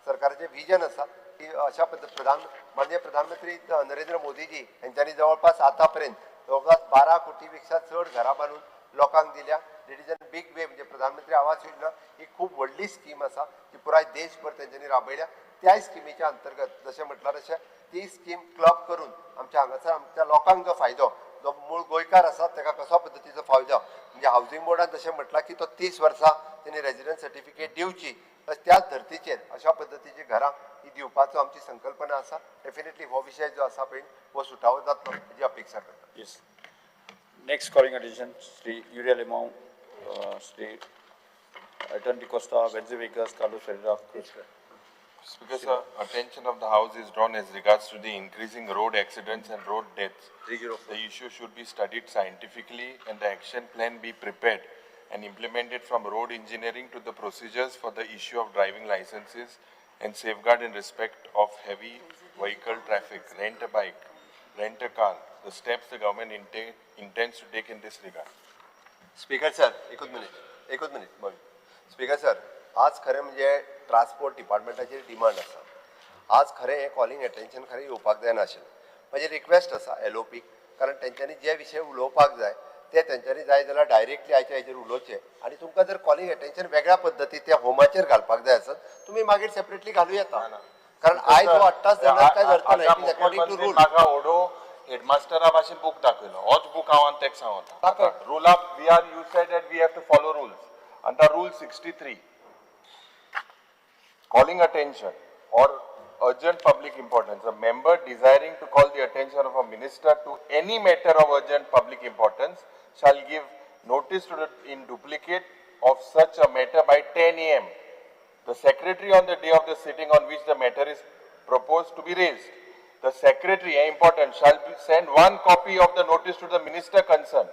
Speaker 14: सरकाराचें विजन आसा की अशा पद्दत माननीय प्रधानमंत्री नरेंद्र मोदीजी हांच्यांनी जवळपास आतापर्यंत जवळपास 12 कोटीपेक्षा चड घरां बांदून लोकांक दिल्या. इट इज एन बीग वे म्हणजे प्रधानमंत्री आवास योजना ही खूप व्हडली स्कीम आसा जी पुराय देशभर तेंच्यांनी राबयल्या. त्या स्किमीच्या अंतर्गत जशें म्हटल्यार तशें ती स्कीम क्लब करून आमच्या हांगासर आमच्या लोकांक जो फायदो जो मूळ गोंयकार आसा ताका कसो पद्दतीचो फायदो म्हणजे हावजींग बोर्डान जशें म्हटलां की तो 30 वर्सां तेणी रेजिडन्स सर्टिफिकेट दिवची त्याच धर्तीचेर अशा पद्दतीची घरां ही दिवपाचो आमची संकल्पना आसा. डेफिनेटली हो विशय जो आसा पळय हो सुटावो जातलो हाची अपेक्षा करता.
Speaker 2: Yes. Next calling attention Shri Yuri Alemao, Shri Alton Costa, Wenzel Vegas, Carlos Ferreira.
Speaker 1: Speaker, sir, attention of the House is drawn as regards to the increasing road accidents and road deaths. The issue should be studied scientifically and the action plan be prepared and implemented from road engineering to the procedures for the issue of driving licenses and safeguard in respect of heavy vehicle traffic, rent a bike, rent a car, the steps the government intends to take in this regard.
Speaker 14: Speaker sir एकूच minute बघ. Speaker sir आज खरें म्हणजे transport डिपार्टमेंटाचेर demand आसा. आज खरें हें calling attention खरें येवपाक जाय नाशिल्लें. म्हजी रिक्वेस्ट आसा LOP कारण तेंच्यांनी जे विशय उलोवपाक जाय ते तेंच्यांनी जाय जाल्यार डायरेक्टली आयच्या हेचेर उलोवचें आनी तुमकां जर कॉलिंग अटेन्शन वेगळ्या पद्दती त्या होमाचेर घालपाक जाय आसत तुमी मागीर सेपरेटली घालूं येता कारण आयज हो 8 तास दंडात काय धरता it is according to rule
Speaker 1: म्हाका ओडो हेडमास्टरा भाशेन बुक दाखयलो होच बुक हांव तेका सांगता रुला we are you said that we have to follow rules आनी the rule 63 calling attention or urgent public importance, a member desiring to call the attention of a minister to any matter of urgent public importance shall give notice to the, in duplicate of such a matter by 10 a.m. The secretary on the day of the sitting on which the matter is proposed to be raised. The secretary, important, shall send one copy of the notice to the minister concerned.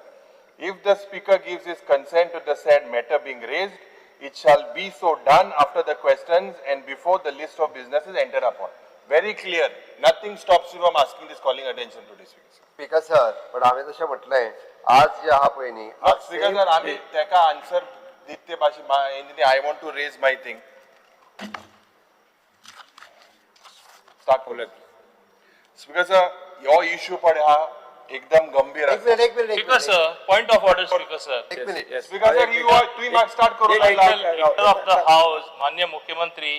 Speaker 1: If the speaker gives his consent to the said matter being raised, it shall be so done after the questions and before the list of business is entered upon. Very clear. Nothing stops you from asking this calling attention to this.
Speaker 14: Speaker sir पण हांवें तशें म्हटलें आज जे आहा पळय न्ही
Speaker 1: Speaker sir, आमी तेका आन्सर दिते भाशेन I want to raise my thing. Start उलय. Speaker sir, your issue पडे हा एकदम गंभीर
Speaker 14: एक minute
Speaker 5: Speaker sir, point of order, Speaker sir.
Speaker 14: एक मिनिट
Speaker 1: Speaker sir, तुम्ही माग स्टार्ट करू
Speaker 5: Leader of the House, Manya Mukhyamantri,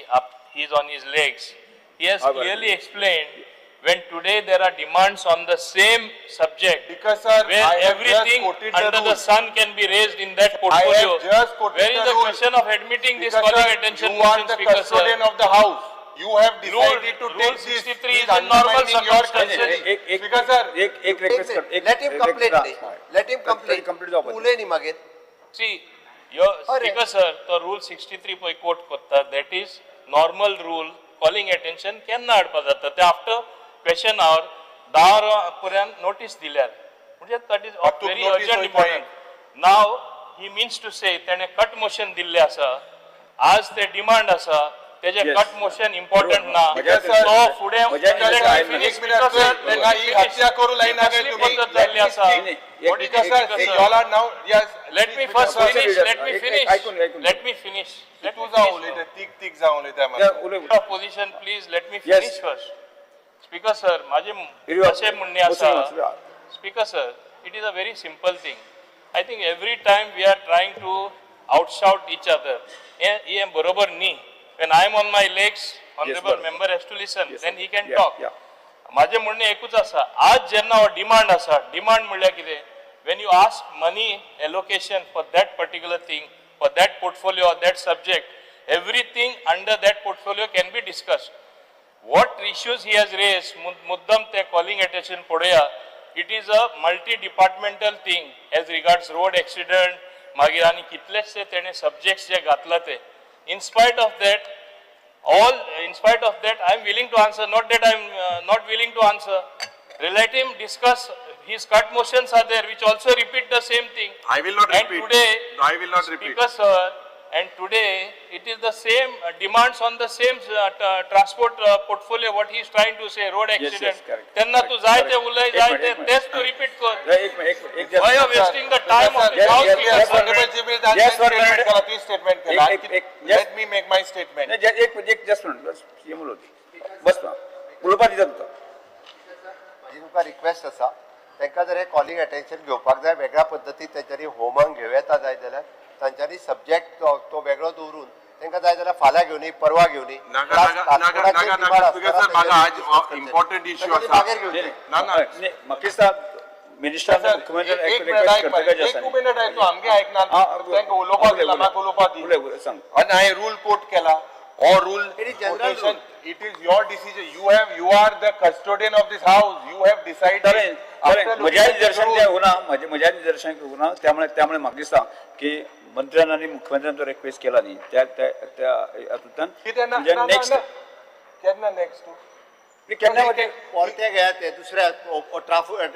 Speaker 5: he is on his legs. He has clearly explained when today there are demands on the same subject,
Speaker 1: Because sir,
Speaker 5: where
Speaker 1: I have
Speaker 5: everything
Speaker 1: just quoted
Speaker 5: under the
Speaker 1: rules.
Speaker 5: sun can be raised in that
Speaker 1: I
Speaker 5: portfolio.
Speaker 1: have just quoted
Speaker 5: Where is the
Speaker 1: rules.
Speaker 5: question of admitting this
Speaker 1: Speaker
Speaker 5: calling
Speaker 1: sir,
Speaker 5: attention
Speaker 1: you are
Speaker 5: motion,
Speaker 1: the
Speaker 5: Speaker sir?
Speaker 1: custodian of the house. You have decided to
Speaker 5: Rule
Speaker 1: take this.
Speaker 5: 63 is
Speaker 1: Please
Speaker 5: a normal
Speaker 1: undermine your
Speaker 5: circumstance.
Speaker 1: custody. Speaker sir,
Speaker 2: एक request कर
Speaker 14: let him complete उलय न्ही मागीर
Speaker 5: See, your Speaker sir, the rule 63 पळय quote करता, that is normal rule, calling attention केन्ना हाडपा जाता ते आफ्टर क्वेश्चन आवर 10 पर्यंत नोटीस दिल्यार म्हणजे that is of
Speaker 1: तुक
Speaker 5: very
Speaker 1: notice
Speaker 5: urgent
Speaker 1: होय
Speaker 5: important. Now he means to say तेणे कट मोशन दिल्ले आसा आज ते डिमांड आसा तेजे कट मोशन इम्पॉर्टंट ना सो फुडें
Speaker 1: एक मिनिट ही हत्या करू लायना काय तुम्ही
Speaker 5: जाल्ली आसा
Speaker 1: Speaker sir, you all are now yes.
Speaker 5: Let me first finish. Let me finish. Let me finish. Let me
Speaker 1: तू जाऊ
Speaker 5: finish.
Speaker 1: उलयता तीक जाऊ उलयता
Speaker 5: Of position, please let me finish first. Speaker sir, माझे असे म्हणणे आसा. Speaker sir, it is a very simple thing. I think every time we are trying to outshout each other. हे बरोबर न्ही. When I am on my legs, honorable member has to listen. Then he can talk. माझे म्हणणे एकूच आसा आज जेन्ना हो demand आसा डिमांड म्हणल्यार कितें when you ask money allocation for that particular thing for that portfolio or that subject everything under that portfolio can be discussed what issues he has raised muddam te calling attention podoya it is a multi departmental thing as regards road accident magir ani kitlesh te tene subjects je gatla te in spite of that I am willing to answer, not that I am not willing to answer. Let him discuss. His cut motions are there, which also repeat the same thing.
Speaker 1: I will not repeat.
Speaker 5: And today,
Speaker 1: I will not repeat.
Speaker 5: Speaker sir, and today it is the same demands on the same transport portfolio. What he is trying to say, road accident. Tenna tu zay te ulay zay te test to repeat kar. Why are wasting the time of the house?
Speaker 1: Statement let me make my statement.
Speaker 2: एक just minute ये मुलं बस ना उलोवपा दिता तुका
Speaker 14: माझी तुमकां रिक्वेस्ट आसा तांकां जर हे कॉलिंग अटेन्शन घेवपाक जाय वेगळ्या पद्दतीन तेंच्यांनी होमांक घेवं येता जाय जाल्यार तांच्यांनी सब्जेक्ट तो वेगळो दवरून तांकां जाय जाल्यार फाल्यां घेवनी परवा घेवनी
Speaker 1: इम्पॉर्टंट इश्यू आसा
Speaker 2: म्हाका दिसता मिनिस्टर मुख्यमंत्री
Speaker 1: एक मिनिट आयतो आमगे ऐकणार तांकां उलोवपाक दिला म्हाका उलोवपाक दी
Speaker 2: सांग
Speaker 1: आणि हांवें रूल कोट केला or rule quotation, it is your decision. You are the custodian of this house. You have decided.
Speaker 2: म्हज्या निदर्शन जे होना म्हज्या निदर्शन होना त्यामुळे म्हाका दिसता की मंत्र्यान आनी मुख्यमंत्र्यान जो रिक्वेस्ट केला न्ही त्या हातूंतल्यान नेक्स्ट
Speaker 1: केन्ना नेक्स्ट
Speaker 14: केन्ना परते घे ते दुसऱ्या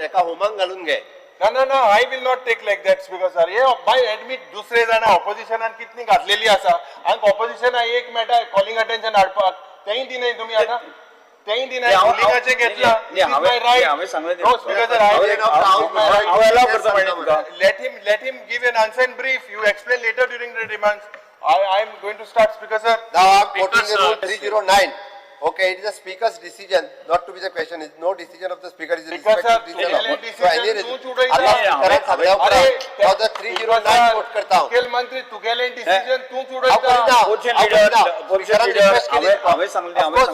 Speaker 14: एका होमांक घालून घे
Speaker 1: No, I will not take like that, Speaker sir. Hey by admit दुसरे जाण ऑपोजिशनान कितली घातलेली आसा आणि ऑपोजिशन एक मेटा कॉलिंग अटेन्शन हाडपाक तेय दिनाय तुम्ही आता तेय दिनाय कॉलिंगाचे घेतला
Speaker 2: हांवें सांगलें
Speaker 1: Speaker sir,
Speaker 2: हांव अलाव करता तुका
Speaker 1: let him give an answer in brief. You explain later during the demands. I am going to start, Speaker sir.
Speaker 14: Now I am quoting the rule 309 Okay, it is the speaker's decision, not to be the question. It's no decision of the speaker. Is
Speaker 7: Speaker, sir,
Speaker 14: decision.
Speaker 7: decision
Speaker 14: So any
Speaker 7: तू चुड़ाई
Speaker 14: Allah
Speaker 7: था।
Speaker 14: करत सगळ्या
Speaker 7: अरे,
Speaker 14: for the 309 quote करता हूं.
Speaker 7: मुख्यमंत्री तुगेले decision तू चुड़ाई
Speaker 14: How could
Speaker 7: था।
Speaker 14: now?
Speaker 2: Portion
Speaker 14: How could
Speaker 2: leader
Speaker 14: now?
Speaker 2: Portion
Speaker 14: Speaker
Speaker 2: leader
Speaker 14: request केली.
Speaker 2: हमें सांगले
Speaker 14: Of course.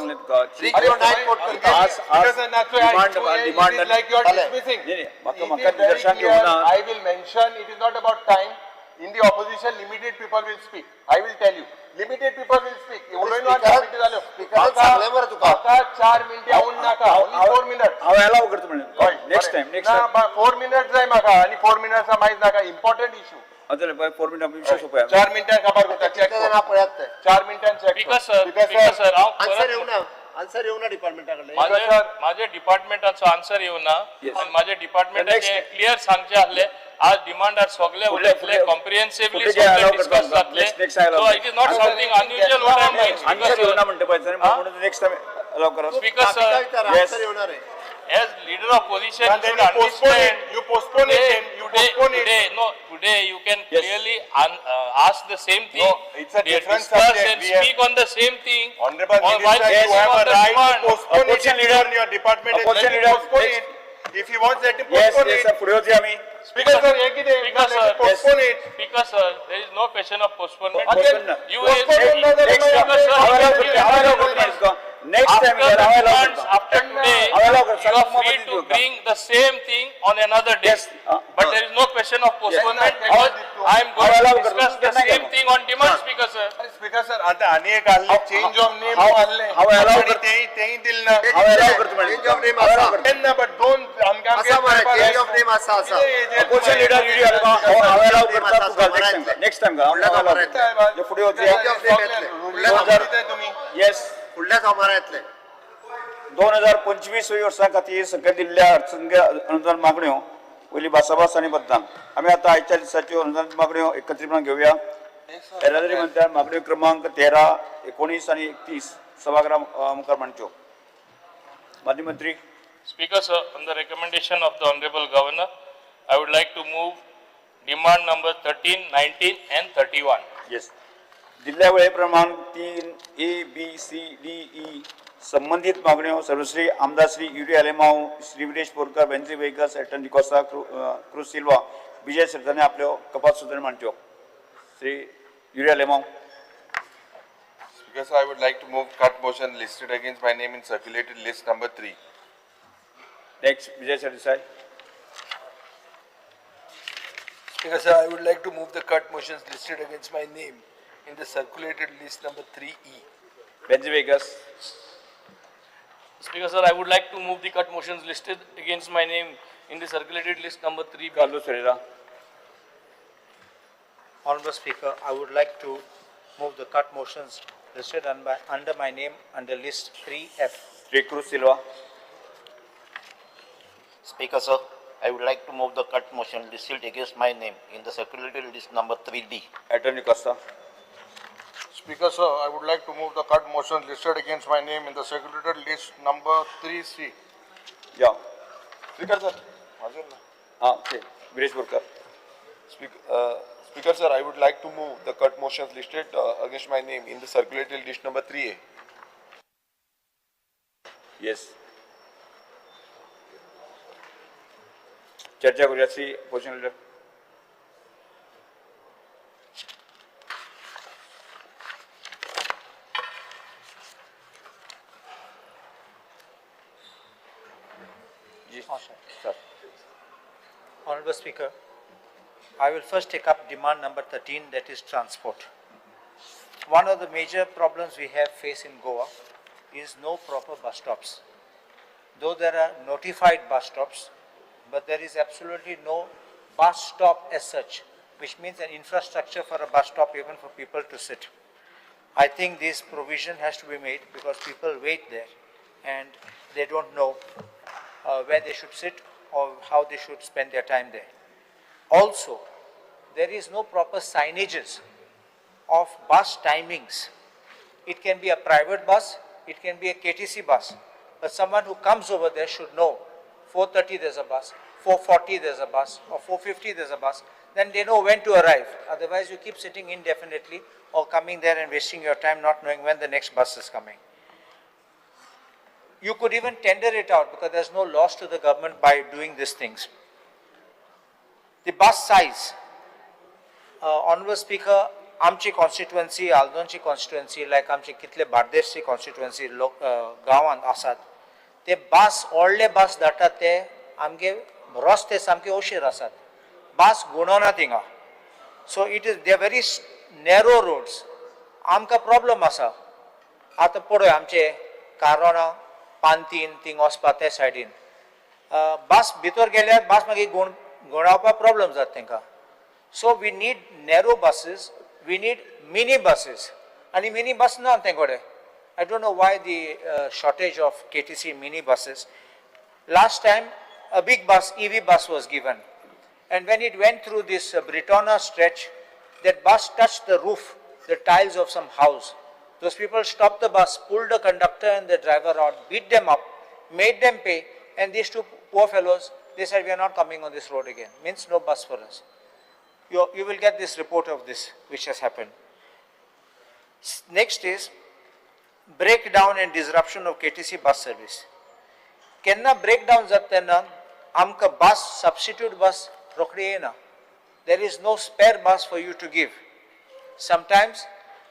Speaker 14: 309 quote करता.
Speaker 2: आज डिमांड
Speaker 7: like you are
Speaker 14: चालेल.
Speaker 7: dismissing.
Speaker 2: नाही,
Speaker 7: It is
Speaker 2: म्हाका
Speaker 7: very
Speaker 2: निदर्शन
Speaker 7: clear.
Speaker 2: घेऊन
Speaker 7: I will mention, it is not about time. In the opposition, limited people will speak. I will tell you. Limited people will speak. उलयन आठ minute जाल्यो.
Speaker 14: स्पीकरान सांगलें मरे तुका.
Speaker 7: म्हाका 4 मिनिटे येऊन नाका. Only 4 minutes.
Speaker 2: हांव अलाव करता म्हणले नेक्स्ट टाइम नेक्स्ट
Speaker 7: ना,
Speaker 2: टाइम
Speaker 7: 4 minutes जाय म्हाका आणि 4 minutes माहीत नाका. Important issue.
Speaker 2: अदर 4 मिनिट विषय सोपया
Speaker 7: 4 मिनिटां खबर करता. चेक
Speaker 14: कितने जाणां पळयात ते.
Speaker 7: 4 मिनिटां चेक.
Speaker 5: स्पीकर सर हांव
Speaker 14: आन्सर येऊ ना. आन्सर येऊ ना डिपार्टमेंटाकडे.
Speaker 5: माझ्या डिपार्टमेंटाचो आन्सर येवना आणि माझ्या
Speaker 2: Next.
Speaker 5: डिपार्टमेंटाचे क्लियर सांगचे आसले आज डिमांडार सगळे उलयतले कॉम्प्रिहेन्सिवली
Speaker 2: फुडले जे allow
Speaker 5: सगळे
Speaker 2: करता
Speaker 5: डिस्कस जातले
Speaker 2: next allow
Speaker 5: so it is not something unusual what I am
Speaker 2: answer येऊ ना म्हणते पाहिजे म्हणून नेक्स्ट टाइम अलाव करा
Speaker 5: स्पीकर सर
Speaker 14: आन्सर येऊ ना रे.
Speaker 5: as leader of opposition
Speaker 7: And then
Speaker 5: should
Speaker 7: you postpone it.
Speaker 5: understand
Speaker 7: You postpone it. You postpone it.
Speaker 5: today you can
Speaker 2: Yes.
Speaker 5: clearly ask the same thing.
Speaker 7: No, it's a
Speaker 5: They
Speaker 7: different
Speaker 5: discuss
Speaker 7: subject.
Speaker 5: and
Speaker 7: We have-
Speaker 5: speak on the same thing.
Speaker 7: Honorable
Speaker 5: Or why
Speaker 7: Minister, you
Speaker 5: basing
Speaker 7: have
Speaker 5: on
Speaker 7: a
Speaker 5: the
Speaker 7: right to
Speaker 5: demand?
Speaker 7: postpone it
Speaker 2: Opposition
Speaker 7: if
Speaker 2: leader-
Speaker 7: your department is
Speaker 2: Opposition
Speaker 7: let him
Speaker 2: leader-
Speaker 7: postpone
Speaker 2: next.
Speaker 7: it. If he wants, let him
Speaker 2: yes
Speaker 7: postpone
Speaker 2: yes
Speaker 7: it.
Speaker 2: पुढे होती आम्ही
Speaker 7: Speaker sir, एक किती
Speaker 5: Speaker
Speaker 7: let him
Speaker 5: sir,
Speaker 7: postpone it.
Speaker 5: Speaker sir, there is no question of postponement.
Speaker 2: Postpone.
Speaker 5: You
Speaker 7: Postpone not the
Speaker 2: next
Speaker 7: Speaker sir,
Speaker 2: हांव अलाव करता हांव अलाव करता इसको नेक्स्ट टाइम
Speaker 5: After the
Speaker 2: हांव अलाव
Speaker 5: demands,
Speaker 2: करता
Speaker 5: after today,
Speaker 2: हांव अलाव
Speaker 5: you
Speaker 2: करता
Speaker 5: are free to bring the same thing on another day.
Speaker 2: Yes.
Speaker 5: But there is no question of postponement
Speaker 7: Yes.
Speaker 5: because I am going
Speaker 2: allow
Speaker 5: to discuss
Speaker 2: करतो.
Speaker 5: the same thing on demand, Speaker sir.
Speaker 7: Speaker sir, आता आणि एक आले change of name आले
Speaker 2: हांव allow
Speaker 7: आणि
Speaker 2: करता.
Speaker 7: तेही दिल ना
Speaker 2: हांव अलाव करता म्हणले
Speaker 14: Change of name
Speaker 2: हांव अलाव
Speaker 14: आसा.
Speaker 2: करता
Speaker 7: त्यांना but दोन आमकां
Speaker 14: आसा मरे चेंज ऑफ नेम आसा आसा.
Speaker 2: ऑपोजिशन लीडर व्हिडिओ आला हांव अलाव करता तुका नेक्स्ट टाइम का
Speaker 14: फुडल्या
Speaker 2: हांव अलाव
Speaker 14: सोमारा
Speaker 2: करता
Speaker 14: येतले.
Speaker 2: जे पुढे होती
Speaker 14: Change of name येतले. फुडल्या सोमारा
Speaker 7: तुम्ही
Speaker 2: येस
Speaker 14: फुडल्या सोमारा येतले.
Speaker 2: 2025 वर्सां खातीर सकयल दिल्ल्या अर्थसंख्य अनुदान मागण्यो पयली भासाभास आनी मतदान आमी आतां आयच्या दिसाच्यो अनुदान मागण्यो एकत्रीतपणान घेवया येरादारी मंत्र्यान मागण्यो क्रमांक 13, 19 आनी 31 सभागृहा मुखार मांडच्यो. माजी मंत्री
Speaker 5: Speaker sir, on the recommendation of the Honorable Governor, I would like to move demand number 13, 19 and 31.
Speaker 2: Yes दिल्ल्या वेळे प्रमाण 3 A, B, C, D, E संबंधित मागण्यो सर्वश्री आमदार श्री युरी आलेमाव, श्री विरेश बोरकर, बेंजी वेगस, एटन डिकोसा, क्रूज सिल्वा, विजय सरदारने आपल्यो कपात सुधारणे मांडच्यो. Shri Yuri Alemao.
Speaker 1: Speaker sir, I would like to move cut motion listed against my name in circulated list number 3.
Speaker 2: Next Vijay Sardesai.
Speaker 15: Speaker sir, I would like to move the cut motions listed against my name in the circulated list number 3E.
Speaker 2: Venzy Viegas.
Speaker 5: Speaker sir, I would like to move the cut motions listed against my name in the circulated list number 3.
Speaker 2: Carlos Ferreira.
Speaker 16: Honorable Speaker, I would like to move the cut motions listed under my name under list 3F.
Speaker 2: Shri cruise Silva.
Speaker 17: Speaker sir, I would like to move the cut motion listed against my name in the circulated list number 3D.
Speaker 2: Alton D'Costa.
Speaker 6: Speaker sir, I would like to move the cut motion listed against my name in the circulated list number 3C.
Speaker 2: या
Speaker 10: Speaker sir, माझं ना.
Speaker 2: हां okay Viresh Borkar.
Speaker 10: Speaker sir, I would like to move the cut motions listed against my name in the circulated list number 3A.
Speaker 2: Yes चर्चा करूया Shri position leader. जी sir.
Speaker 16: Honorable Speaker, I will first take up demand number 13, that is transport. One of the major problems we have faced in Goa is no proper bus stops. Though there are notified bus stops, but there is absolutely no bus stop as such, which means an infrastructure for a bus stop even for people to sit. I think this provision has to be made because people wait there and they don't know where they should sit or how they should spend their time there. Also, there is no proper signages of bus timings. It can be a private bus, it can be a KTC bus, but someone who comes over there should know 4:30 there's a bus, 4:40 there's a bus, or 4:50 there's a bus, then they know when to arrive. Otherwise, you keep sitting indefinitely or coming there and wasting your time not knowing when the next bus is coming. You could even tender it out because there's no loss to the government by doing these things. The bus size. Honorable Speaker, आमची constituency, आल्दोनची constituency, like आमची कितले बार्देशची constituency गांवांत आसात, ते बस व्हडले बस धाडटात ते आमगे रस्ते सामके ओशीर आसात. बस गुणोना थिंगा. So they are very narrow roads. आमकां problem आसा. आतां पळय आमचे कारोणा पांतीन थिंग वचपा ते सायडीन बस भितर गेल्यार बस मागीर गुणावपा प्रॉब्लम जाता तांकां. So we need narrow buses, we need mini buses. And mini bus na tengode. I don't know why the shortage of KTC mini buses. Last time a big bus, EV bus was given. And when it went through this Britona stretch, that bus touched the roof, the tiles of some house. Those people stopped the bus, pulled the conductor and the driver out, beat them up, made them pay, and these two poor fellows, they said, we are not coming on this road again. Means no bus for us. You will get this report of this, which has happened. Next is breakdown and disruption of KTC bus service. Kenna breakdown zatenna, amka bus, substitute bus, rokriena. There is no spare bus for you to give. Sometimes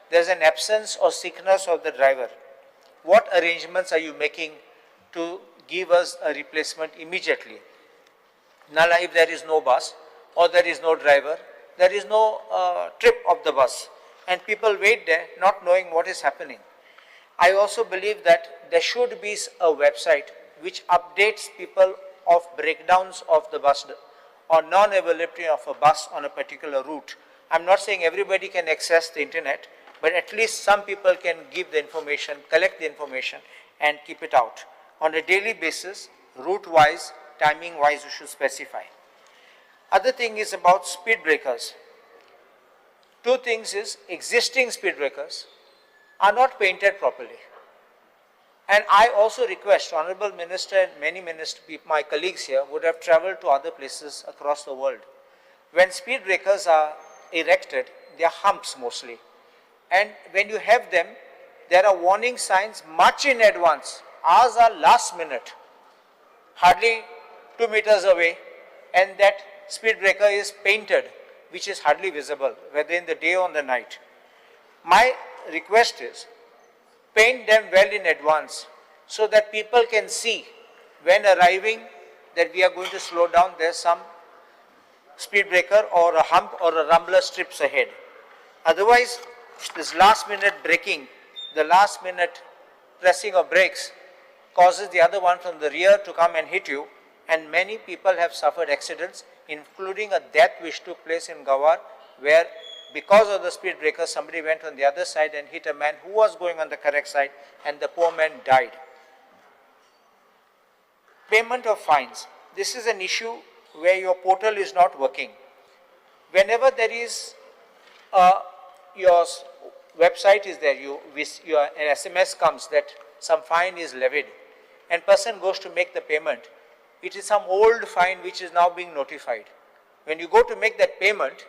Speaker 16: there is an absence or sickness of the driver. What arrangements are you making to give us a replacement immediately? Nala, if there is no bus or there is no driver, there is no trip of the bus and people wait there not knowing what is happening. I also believe that there should be a website which updates people of breakdowns of the bus or non-availability of a bus on a particular route. I'm not saying everybody can access the internet, but at least some people can give the information, collect the information and keep it out. On a daily basis, route-wise, timing-wise, you should specify. Other thing is about speed breakers. Two things is existing speed breakers are not painted properly. And I also request Honorable Minister and many ministers, my colleagues here would have traveled to other places across the world. When speed breakers are erected, they are humps mostly. And when you have them, there are warning signs much in advance. Ours are last minute, hardly 2 meters away, and that speed breaker is painted, which is hardly visible, whether in the day or in the night. My request is, paint them well in advance so that people can see when arriving that we are going to slow down, there's some speed breaker or a hump or a rumbler strips ahead. Otherwise, this last minute braking, the last minute pressing of brakes causes the other one from the rear to come and hit you, and many people have suffered accidents, including a death which took place in Gawar, where because of the speed breaker, somebody went on the other side and hit a man who was going on the correct side, and the poor man died. Payment of fines. This is an issue where your portal is not working. Whenever there is your website is there, an SMS comes that some fine is levied, and person goes to make the payment. It is some old fine which is now being notified. When you go to make that payment,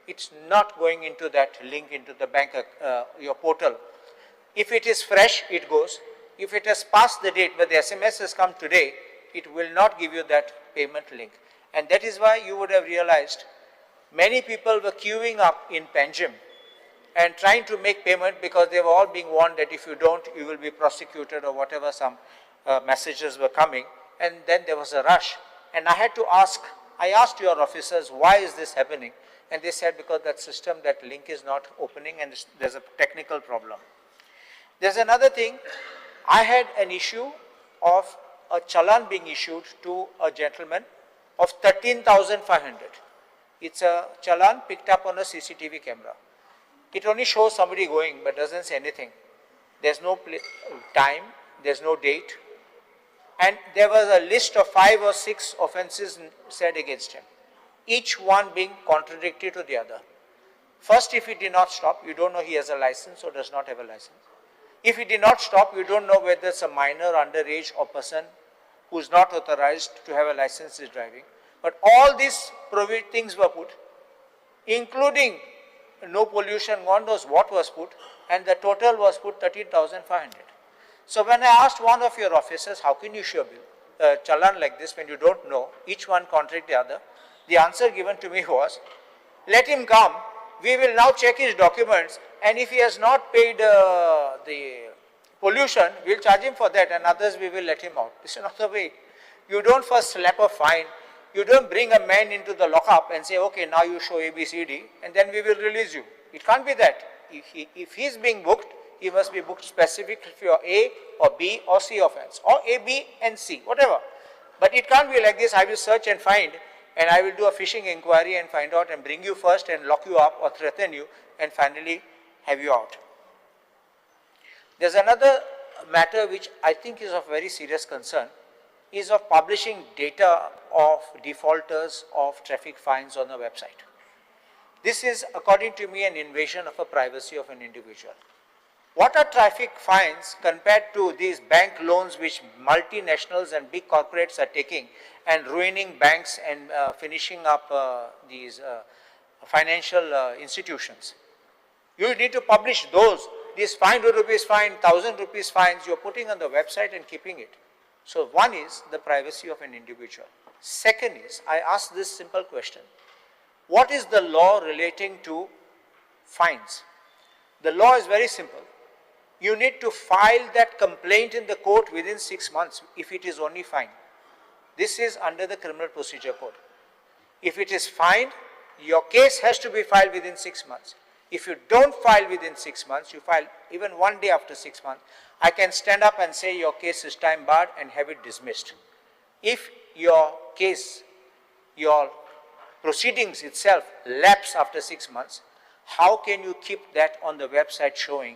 Speaker 16: it's not going into that link into the bank, your portal. If it is fresh, it goes. If it has passed the date, but the SMS has come today, it will not give you that payment link. And that is why you would have realized many people were queuing up in Panjim and trying to make payment because they were all being warned that if you don't, you will be prosecuted or whatever some messages were coming. And then there was a rush. And I had to ask, I asked your officers, why is this happening? And they said because that system, that link is not opening and there's a technical problem. There's another thing. I had an issue of a challan being issued to a gentleman of 13,500. It's a challan picked up on a CCTV camera. It only shows somebody going but doesn't say anything. There's no time, there's no date. And there was a list of 5 or 6 offenses said against him, each one being contradictory to the other. First, if he did not stop, you don't know he has a license or does not have a license. If he did not stop, you don't know whether it's a minor, underage or person who is not authorized to have a license is driving. But all these things were put, including no pollution, God knows what was put, and the total was put 13,500. So when I asked one of your officers, how can you show bill, challan like this when you don't know, each one contradict the other, the answer given to me was, let him come, we will now check his documents, and if he has not paid the pollution, we will charge him for that, and others we will let him out. This is not the way. You don't first slap a fine, you don't bring a man into the lockup and say, okay, now you show ABCD, and then we will release you. It can't be that. If he is being booked, he must be booked specifically for A or B or C offense, or A, B and C, whatever. But it can't be like this, I will search and find, and I will do a fishing inquiry and find out and bring you first and lock you up or threaten you and finally have you out. There's another matter which I think is of very serious concern, is of publishing data of defaulters of traffic fines on a website. This is, according to me, an invasion of the privacy of an individual. What are traffic fines compared to these bank loans which multinationals and big corporates are taking and ruining banks and finishing up these financial institutions? You need to publish those. These 500 rupees fine, 1000 rupees fines, you are putting on the website and keeping it. So one is the privacy of an individual. Second is, I ask this simple question. What is the law relating to fines? The law is very simple. You need to file that complaint in the court within 6 months if it is only fine. This is under the Criminal Procedure Code. If it is fine, your case has to be filed within 6 months. If you don't file within 6 months, you file even 1 day after 6 months, I can stand up and say your case is time barred and have it dismissed. If your case, your proceedings itself lapse after 6 months, how can you keep that on the website showing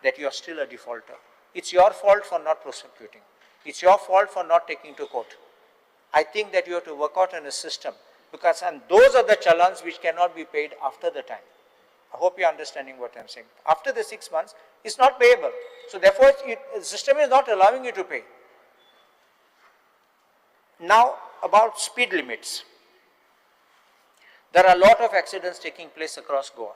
Speaker 16: that you are still a defaulter? It's your fault for not prosecuting. It's your fault for not taking to court. I think that you have to work out on a system because and those are the challans which cannot be paid after the time. I hope you are understanding what I am saying. After the 6 months, it's not payable. So therefore, the system is not allowing you to pay. Now, about speed limits. There are a lot of accidents taking place across Goa.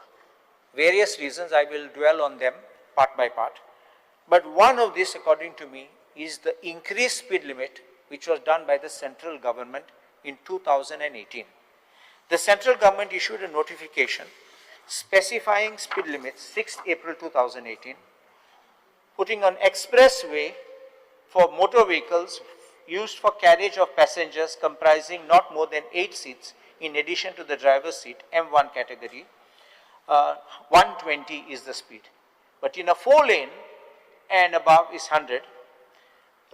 Speaker 16: Various reasons, I will dwell on them part by part. But one of these, according to me, is the increased speed limit which was done by the central government in 2018. The central government issued a notification specifying speed limits 6th April 2018, putting an expressway for motor vehicles used for carriage of passengers comprising not more than 8 seats in addition to the driver's seat, M1 category. 120 is the speed. But in a 4-lane and above is 100.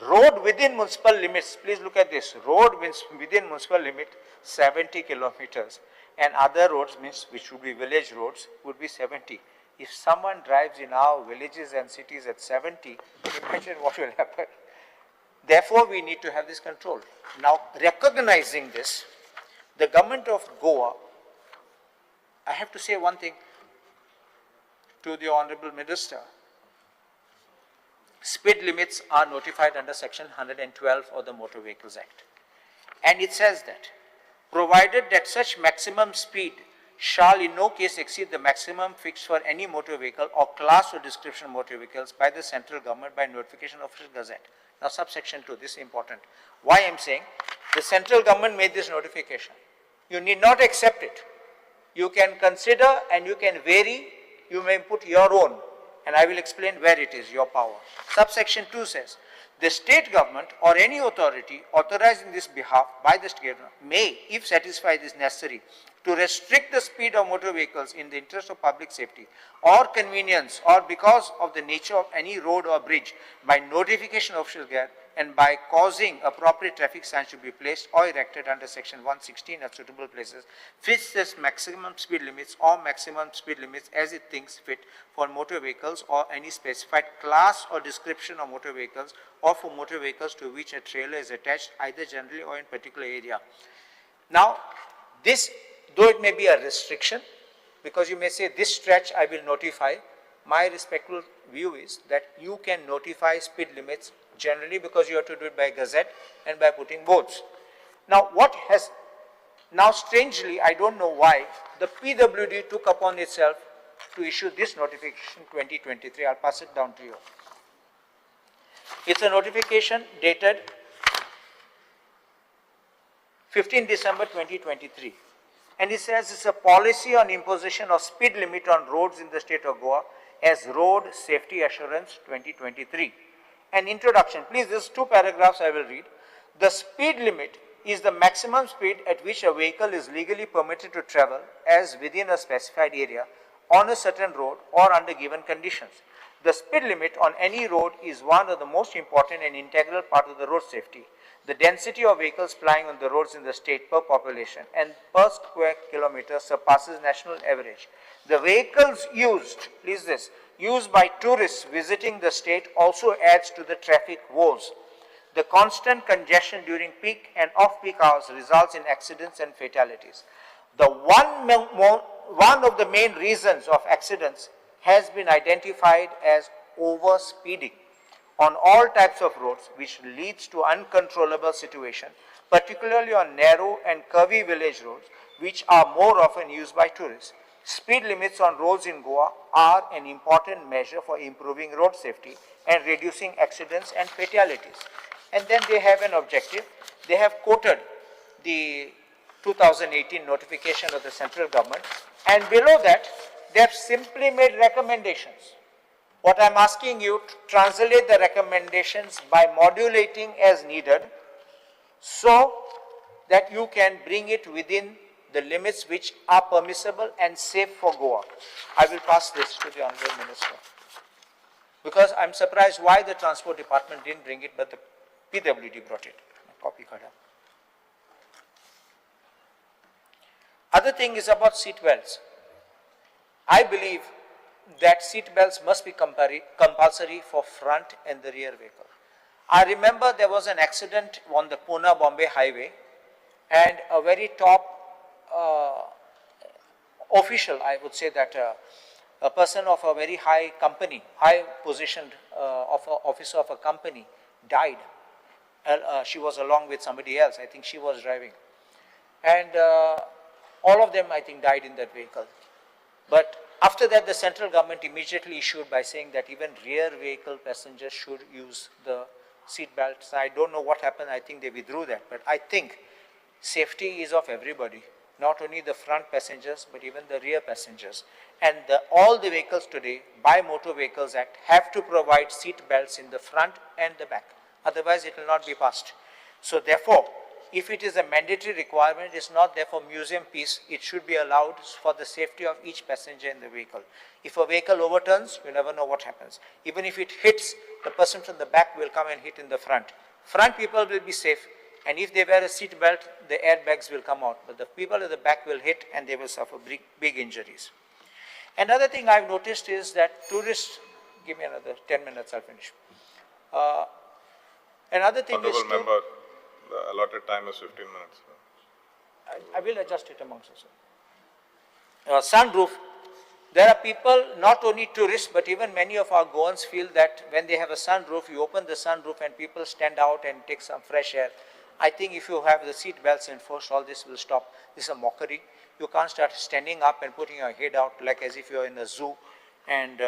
Speaker 16: Road within municipal limits, please look at this, road within municipal limit 70 kilometers and other roads means which would be village roads would be 70. If someone drives in our villages and cities at 70, imagine what will happen. Therefore, we need to have this control. Now, recognizing this, the government of Goa, I have to say one thing to the Honorable Minister. Speed limits are notified under Section 112 of the Motor Vehicles Act. And it says that, provided that such maximum speed shall in no case exceed the maximum fixed for any motor vehicle or class or description of motor vehicles by the central government by notification of Official Gazette. Now, subsection 2, this is important. Why I am saying, the central government made this notification. You need not accept it. You can consider and you can vary, you may put your own. And I will explain where it is, your power. Subsection 2 says, the state government or any authority authorized in this behalf by the state government may, if satisfied is necessary, to restrict the speed of motor vehicles in the interest of public safety or convenience or because of the nature of any road or bridge by notification of Official Gazette and by causing appropriate traffic signs to be placed or erected under Section 116 at suitable places, fixes maximum speed limits or maximum speed limits as it thinks fit for motor vehicles or any specified class or description of motor vehicles or for motor vehicles to which a trailer is attached either generally or in particular area. Now, this, though it may be a restriction, because you may say this stretch I will notify, my respectful view is that you can notify speed limits generally because you have to do it by Gazette and by putting boards. Now, now strangely, I don't know why, the PWD took upon itself to issue this notification 2023. I'll pass it down to you. It's a notification dated 15 December 2023. And it says it's a policy on imposition of speed limit on roads in the state of Goa as Road Safety Assurance 2023. An introduction, please, there's 2 paragraphs I will read. The speed limit is the maximum speed at which a vehicle is legally permitted to travel as within a specified area on a certain road or under given conditions. The speed limit on any road is one of the most important and integral part of the road safety. The density of vehicles plying on the roads in the state per population and per square kilometer surpasses national average. The vehicles used, please this, used by tourists visiting the state also adds to the traffic woes. The constant congestion during peak and off-peak hours results in accidents and fatalities. The one of the main reasons of accidents has been identified as over-speeding on all types of roads, which leads to uncontrollable situation, particularly on narrow and curvy village roads, which are more often used by tourists. Speed limits on roads in Goa are an important measure for improving road safety and reducing accidents and fatalities. And then they have an objective. They have quoted the 2018 notification of the central government, and below that, they have simply made recommendations. What I am asking you to translate the recommendations by modulating as needed so that you can bring it within the limits which are permissible and safe for Goa. I will pass this to the Honorable Minister. Because I am surprised why the Transport Department didn't bring it, but the PWD brought it. Copy kada. Other thing is about seat belts. I believe that seat belts must be compulsory for front and the rear vehicle. I remember there was an accident on the Pune-Bombay highway, and a very top official, I would say that a person of a very high company, high positioned officer of a company died. She was along with somebody else. I think she was driving. And all of them, I think, died in that vehicle. But after that, the central government immediately issued by saying that even rear vehicle passengers should use the seat belts. I don't know what happened. I think they withdrew that. But I think safety is of everybody, not only the front passengers, but even the rear passengers. And all the vehicles today, by Motor Vehicles Act, have to provide seat belts in the front and the back. Otherwise, it will not be passed. So therefore, if it is a mandatory requirement, it's not there for museum piece, it should be allowed for the safety of each passenger in the vehicle. If a vehicle overturns, you never know what happens. Even if it hits, the person from the back will come and hit in the front. Front people will be safe, and if they wear a seat belt, the airbags will come out. But the people at the back will hit and they will suffer big injuries. Another thing I've noticed is that tourists, give me another 10 minutes, I'll finish. Another thing
Speaker 1: Honorable
Speaker 16: is
Speaker 1: member, the allotted time is 15 minutes.
Speaker 16: I will adjust it amongst us. Sunroof. There are people, not only tourists, but even many of our Goans feel that when they have a sunroof, you open the sunroof and people stand out and take some fresh air. I think if you have the seat belts enforced, all this will stop. This is a mockery. You can't start standing up and putting your head out like as if you're in a zoo and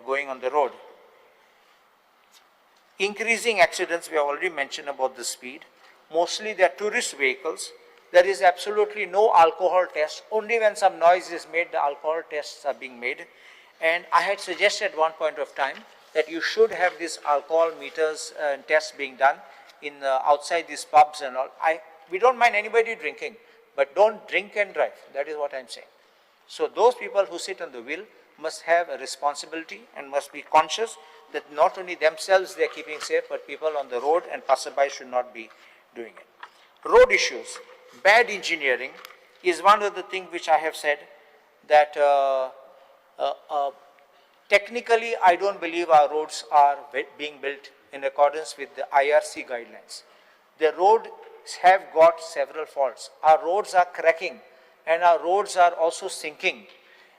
Speaker 16: going on the road. Increasing accidents, we have already mentioned about the speed. Mostly they are tourist vehicles. There is absolutely no alcohol test. Only when some noise is made, the alcohol tests are being made. And I had suggested at one point of time that you should have these alcohol meters and tests being done in outside these pubs and all. We don't mind anybody drinking, but don't drink and drive. That is what I'm saying. So those people who sit on the wheel must have a responsibility and must be conscious that not only themselves they are keeping safe, but people on the road and passerby should not be doing it. Road issues. Bad engineering is one of the things which I have said that technically I don't believe our roads are being built in accordance with the IRC guidelines. The roads have got several faults. Our roads are cracking and our roads are also sinking.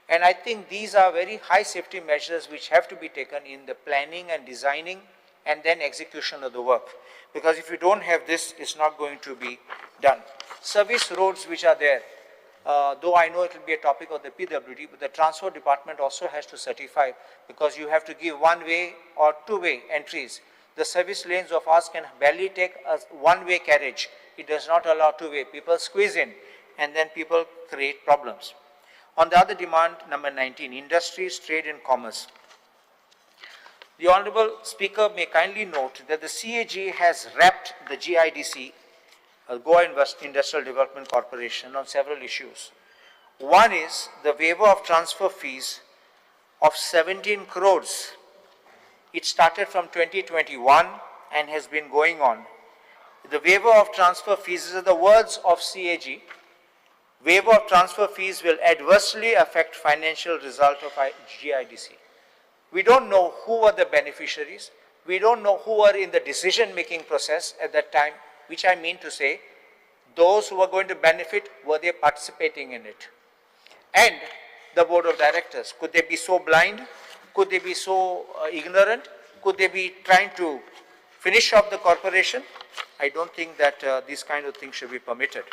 Speaker 16: And I think these are very high safety measures which have to be taken in the planning and designing and then execution of the work. Because if you don't have this, it's not going to be done. Service roads which are there, though I know it will be a topic of the PWD, but the transport department also has to certify, because you have to give one-way or two-way entries. The service lanes of ours can barely take a one-way carriage. It does not allow two-way. People squeeze in, and then people create problems. On the other demand, number 19, industries, trade and commerce. The Honorable Speaker may kindly note that the CAG has wrapped the GIDC, Goa Industrial Development Corporation, on several issues. One is the waiver of transfer fees of 17 crores. It started from 2021 and has been going on. The waiver of transfer fees, these are the words of CAG. Waiver of transfer fees will adversely affect financial result of GIDC. We don't know who were the beneficiaries. We don't know who were in the decision-making process at that time, which I mean to say, those who were going to benefit, were they participating in it? And the board of directors, could they be so blind? Could they be so ignorant? Could they be trying to finish off the corporation? I don't think that these kind of things should be permitted.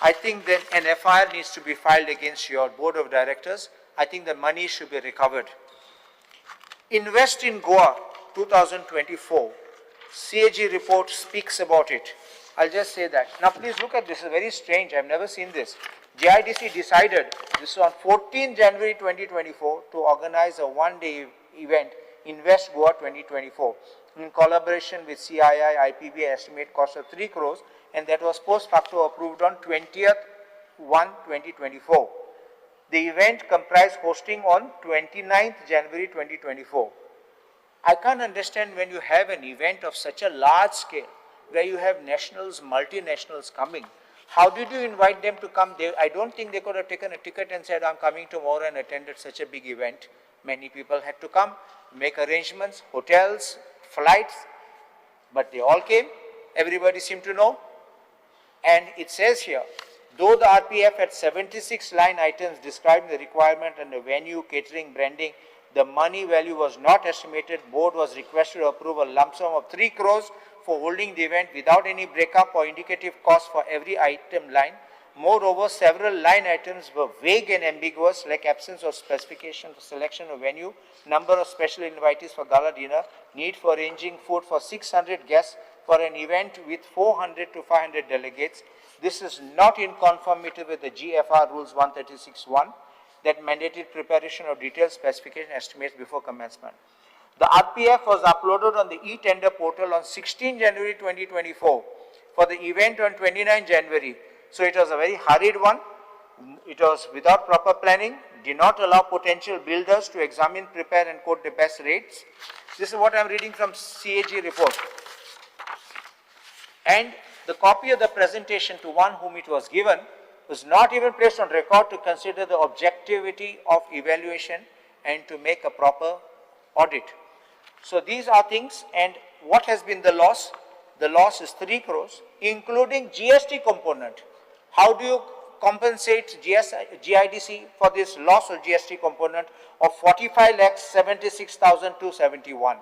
Speaker 16: I think that an FIR needs to be filed against your board of directors. I think the money should be recovered. Invest in Goa 2024. CAG report speaks about it. I'll just say that. Now please look at this, it's very strange, I've never seen this. GIDC decided, this is on 14 January 2024, to organize a one-day event, Invest Goa 2024, in collaboration with CII, IPB, estimate cost of 3 crores, and that was post facto approved on 20th 1, 2024. The event comprised hosting on 29th January 2024. I can't understand when you have an event of such a large scale, where you have nationals, multinationals coming. How did you invite them to come? I don't think they could have taken a ticket and said, I'm coming tomorrow, and attended such a big event. Many people had to come, make arrangements, hotels, flights, but they all came. Everybody seemed to know. And it says here, though the RPF had 76 line items describing the requirement and the venue, catering, branding, the money value was not estimated. Board was requested to approve a lump sum of 3 crores for holding the event without any breakup or indicative cost for every item line. Moreover, several line items were vague and ambiguous, like absence of specification for selection of venue, number of special invitees for gala dinner, need for arranging food for 600 guests for an event with 400 to 500 delegates. This is not in conformity with the GFR Rules 136.1 that mandated preparation of detailed specification estimates before commencement. The RPF was uploaded on the e-tender portal on 16 January 2024 for the event on 29 January. So it was a very hurried one. It was without proper planning, did not allow potential builders to examine, prepare and quote the best rates. This is what I am reading from CAG report. And the copy of the presentation to one whom it was given was not even placed on record to consider the objectivity of evaluation and to make a proper audit. So these are things, and what has been the loss? The loss is 3 crores, including GST component. How do you compensate GIDC for this loss of GST component of 45,76,271?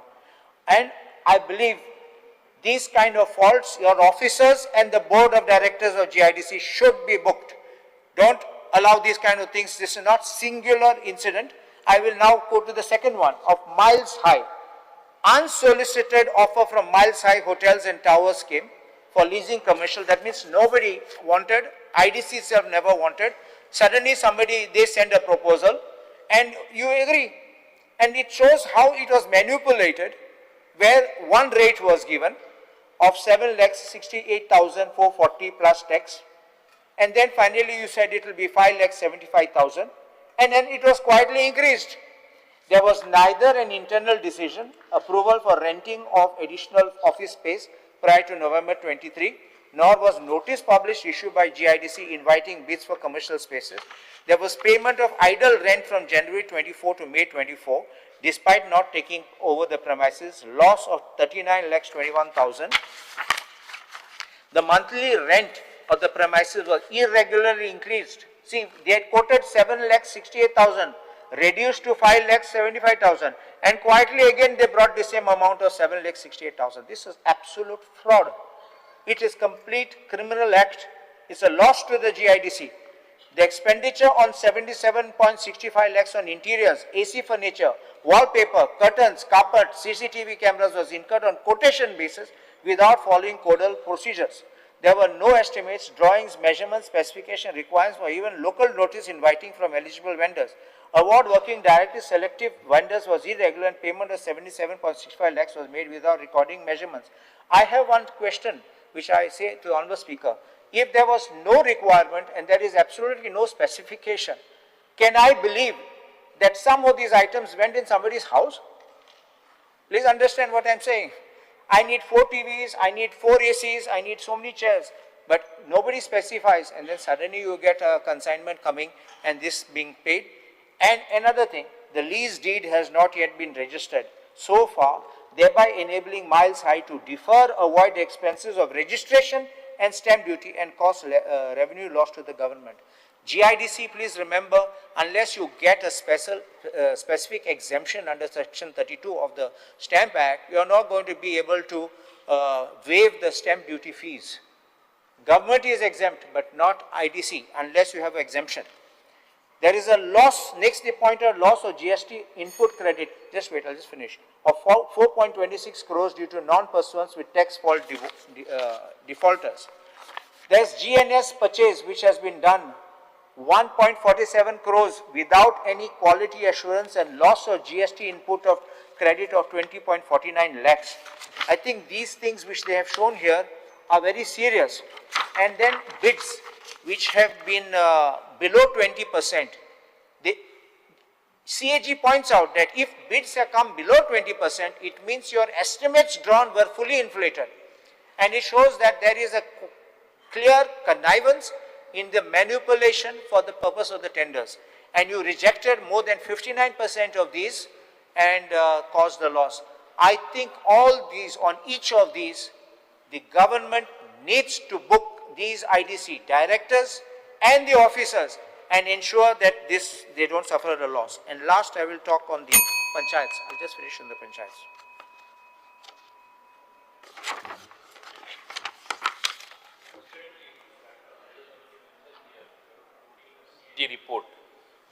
Speaker 16: And I believe these kind of faults, your officers and the board of directors of GIDC should be booked. Don't allow these kind of things. This is not singular incident. I will now go to the second one of Miles High. Unsolicited offer from Miles High Hotels and Towers came for leasing commercial. That means nobody wanted, IDC itself never wanted. Suddenly somebody, they send a proposal and you agree. And it shows how it was manipulated, where one rate was given of 7,68,440 plus tax. And then finally you said it will be 5,75,000. And then it was quietly increased. There was neither an internal decision, approval for renting of additional office space prior to November 23, nor was notice published issued by GIDC inviting bids for commercial spaces. There was payment of idle rent from January 24 to May 24, despite not taking over the premises, loss of 39,21,000. The monthly rent of the premises was irregularly increased. See, they had quoted 7,68,000, reduced to 5,75,000, and quietly again they brought the same amount of 7,68,000. This is absolute fraud. It is complete criminal act. It's a loss to the GIDC. The expenditure on 77.65 lakhs on interiors, AC furniture, wallpaper, curtains, carpet, CCTV cameras was incurred on quotation basis without following codal procedures. There were no estimates, drawings, measurements, specification requirements for even local notice inviting from eligible vendors. Award working directly selective vendors was irregular and payment of 77.65 lakhs was made without recording measurements. I have one question which I say to the Honourable Speaker. If there was no requirement and there is absolutely no specification, can I believe that some of these items went in somebody's house? Please understand what I am saying. I need 4 TVs, I need 4 ACs, I need so many chairs, but nobody specifies, and then suddenly you get a consignment coming and this being paid. And another thing, the lease deed has not yet been registered so far, thereby enabling Miles High to defer, avoid the expenses of registration and stamp duty and cause revenue loss to the government. GIDC, please remember, unless you get a specific exemption under Section 32 of the Stamp Act, you are not going to be able to waive the stamp duty fees. Government is exempt, but not IDC, unless you have exemption. There is a loss, next they pointed out loss of GST input credit, just wait, I'll just finish, of 4.26 crores due to non-pursuance with tax fault defaulters. There's GNS purchase which has been done, 1.47 crores without any quality assurance and loss of GST input of credit of 20.49 lakhs. I think these things which they have shown here are very serious. And then bids which have been below 20%. The CAG points out that if bids have come below 20%, it means your estimates drawn were fully inflated. And it shows that there is a clear connivance in the manipulation for the purpose of the tenders. And you rejected more than 59% of these and caused the loss. I think all these, on each of these, the government needs to book these IDC directors and the officers and ensure that they don't suffer a loss. And last, I will talk on the panchayats. I'll just finish on the panchayats.
Speaker 18: The report.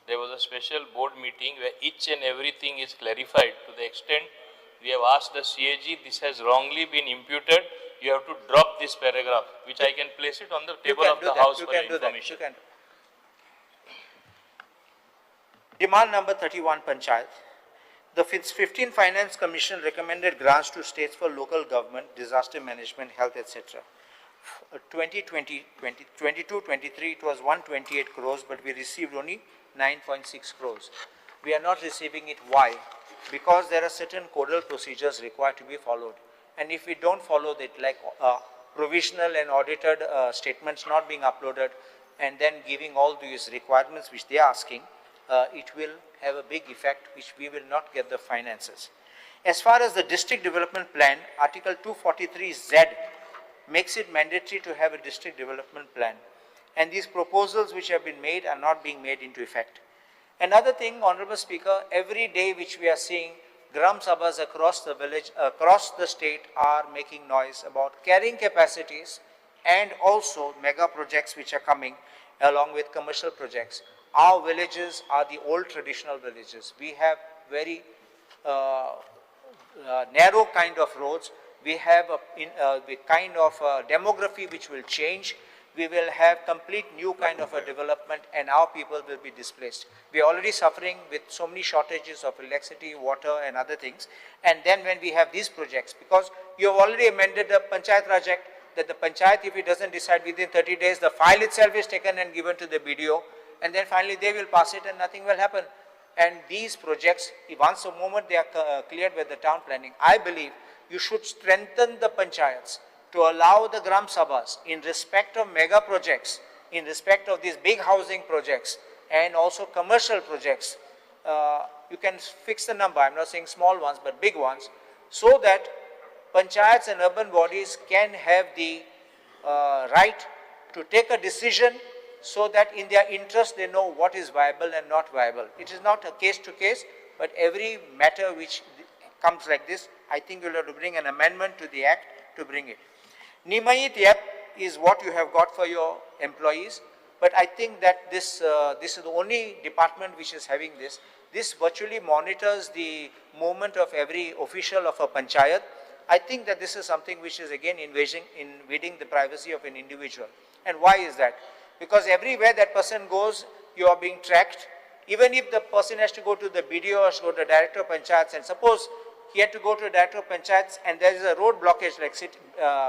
Speaker 18: There was a special board meeting where each and everything is clarified to the extent we have asked the CAG, this has wrongly been imputed, you have to drop this paragraph, which I can place it on the table of the House for your information.
Speaker 16: Demand number 31, Panchayat. The 15 Finance Commission recommended grants to states for local government, disaster management, health, etc. 2020, 22, 23, it was 128 crores, but we received only 9.6 crores. We are not receiving it. Why? Because there are certain codal procedures required to be followed. And if we don't follow that, like provisional and audited statements not being uploaded and then giving all these requirements which they are asking, it will have a big effect which we will not get the finances. As far as the district development plan, Article 243Z makes it mandatory to have a district development plan. And these proposals which have been made are not being made into effect. Another thing, Honorable Speaker, every day which we are seeing, Gram Sabhas across the village, across the state are making noise about carrying capacities and also mega projects which are coming along with commercial projects. Our villages are the old traditional villages. We have very narrow kind of roads. We have the kind of demography which will change. We will have complete new kind of a development and our people will be displaced. We are already suffering with so many shortages of electricity, water and other things. And then when we have these projects, because you have already amended the Panchayat Raj Act, that the Panchayat, if it doesn't decide within 30 days, the file itself is taken and given to the BDO, and then finally they will pass it and nothing will happen. And these projects, once the moment they are cleared with the town planning, I believe you should strengthen the Panchayats to allow the Gram Sabhas in respect of mega projects, in respect of these big housing projects and also commercial projects. You can fix the number, I'm not saying small ones, but big ones, so that Panchayats and urban bodies can have the right to take a decision so that in their interest they know what is viable and not viable. It is not a case to case, but every matter which comes like this, I think you will have to bring an amendment to the act to bring it. Nimayit Yap is what you have got for your employees, But I think that this is the only department which is having this. This virtually monitors the movement of every official of a panchayat. I think that this is something which is again invading the privacy of an individual. And why is that? Because everywhere that person goes, you are being tracked. Even if the person has to go to the BDO or go to the director of panchayats, and suppose he had to go to the director of panchayats and there is a road blockage, like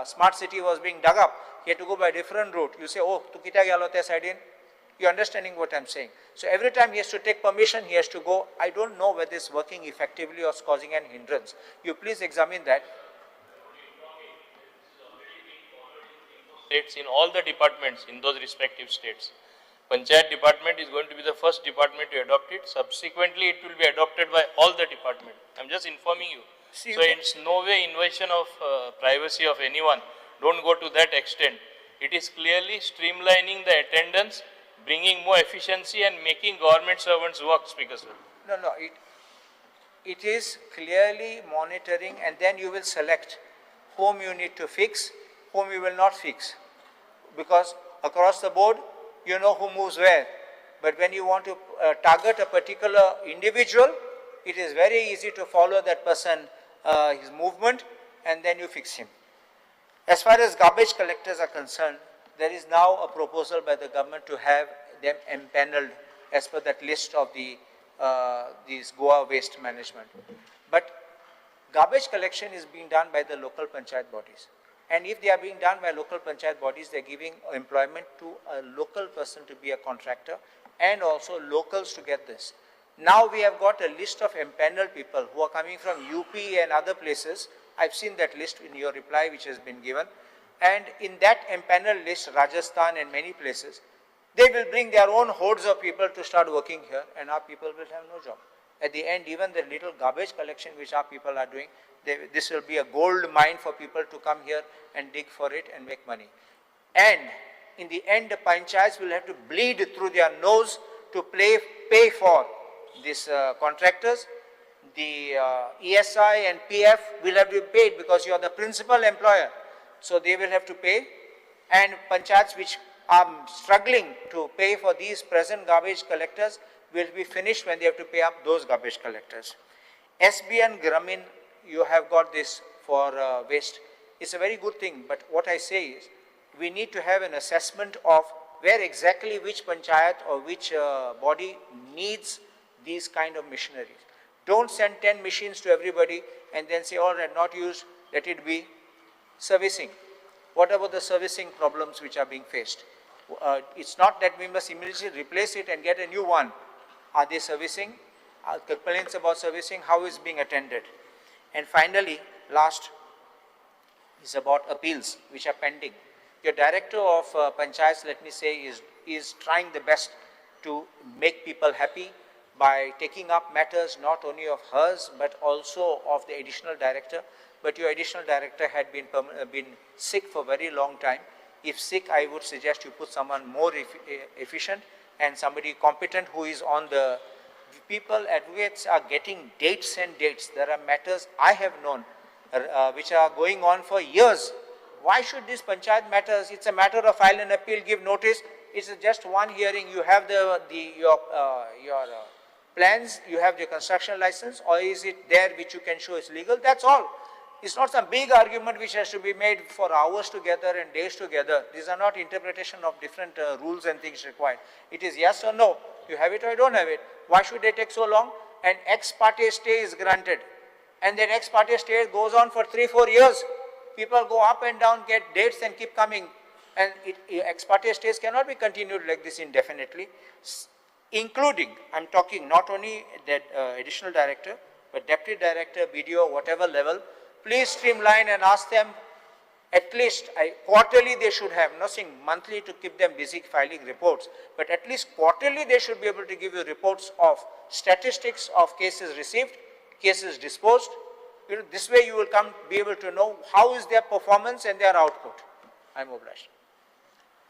Speaker 16: smart city was being dug up, he had to go by a different route. You say, oh, tu kita galo te side in? You're understanding what I'm saying. So every time he has to take permission, he has to go. I don't know whether it's working effectively or it's causing an hindrance. You please examine that.
Speaker 18: States in all the departments in those respective states. Panchayat department is going to be the first department to adopt it. Subsequently, it will be adopted by all the department. I'm just informing you. So it's no way invasion of privacy of anyone. Don't go to that extent. It is clearly streamlining the attendance, bringing more efficiency and making government servants work, Speaker sir.
Speaker 16: No, it is clearly monitoring, and then you will select whom you need to fix, whom you will not fix. Because across the board, you know who moves where. But when you want to target a particular individual, it is very easy to follow that person, his movement, and then you fix him. As far as garbage collectors are concerned, there is now a proposal by the government to have them empaneled as per that list of the these Goa waste management. But garbage collection is being done by the local panchayat bodies. And if they are being done by local panchayat bodies, they are giving employment to a local person to be a contractor and also locals to get this. Now we have got a list of empaneled people who are coming from UP and other places. I've seen that list in your reply which has been given. And in that empaneled list, Rajasthan and many places, they will bring their own hordes of people to start working here, and our people will have no job. At the end, even the little garbage collection which our people are doing, this will be a gold mine for people to come here and dig for it and make money. And in the end, the panchayats will have to bleed through their nose to pay for these contractors. The ESI and PF will have to be paid because you are the principal employer. So they will have to pay. And panchayats which are struggling to pay for these present garbage collectors will be finished when they have to pay up those garbage collectors. SBN Gramin, you have got this for waste. It's a very good thing, but what I say is, we need to have an assessment of where exactly which panchayat or which body needs these kind of machineries. Don't send 10 machines to everybody and then say, all right, not used, let it be. Servicing. What about the servicing problems which are being faced? It's not that we must immediately replace it and get a new one. Are they servicing? Complaints about servicing, how is being attended? And finally, last is about appeals which are pending. Your director of panchayats, let me say, is trying the best to make people happy by taking up matters not only of hers but also of the additional director. But your additional director had been sick for a very long time. If sick, I would suggest you put someone more efficient and somebody competent who is on the people. Advocates are getting dates and dates. There are matters I have known which are going on for years. Why should these panchayat matters? It's a matter of file an appeal, give notice. It's just one hearing. You have your plans, you have the construction license, or is it there which you can show is legal? That's all. It's not some big argument which has to be made for hours together and days together. These are not interpretation of different rules and things required. It is yes or no. You have it or you don't have it. Why should they take so long? An ex parte stay is granted. And then ex parte stay goes on for 3-4 years. People go up and down, get dates and keep coming. And ex parte stays cannot be continued like this indefinitely. Including, I'm talking not only that additional director, but deputy director, BDO, whatever level, please streamline and ask them at least quarterly they should have, not saying monthly to keep them busy filing reports, but at least quarterly they should be able to give you reports of statistics of cases received, cases disposed. You know, this way you will be able to know how is their performance and their output. I'm obliged.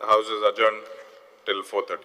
Speaker 1: The House is adjourned till 4:30.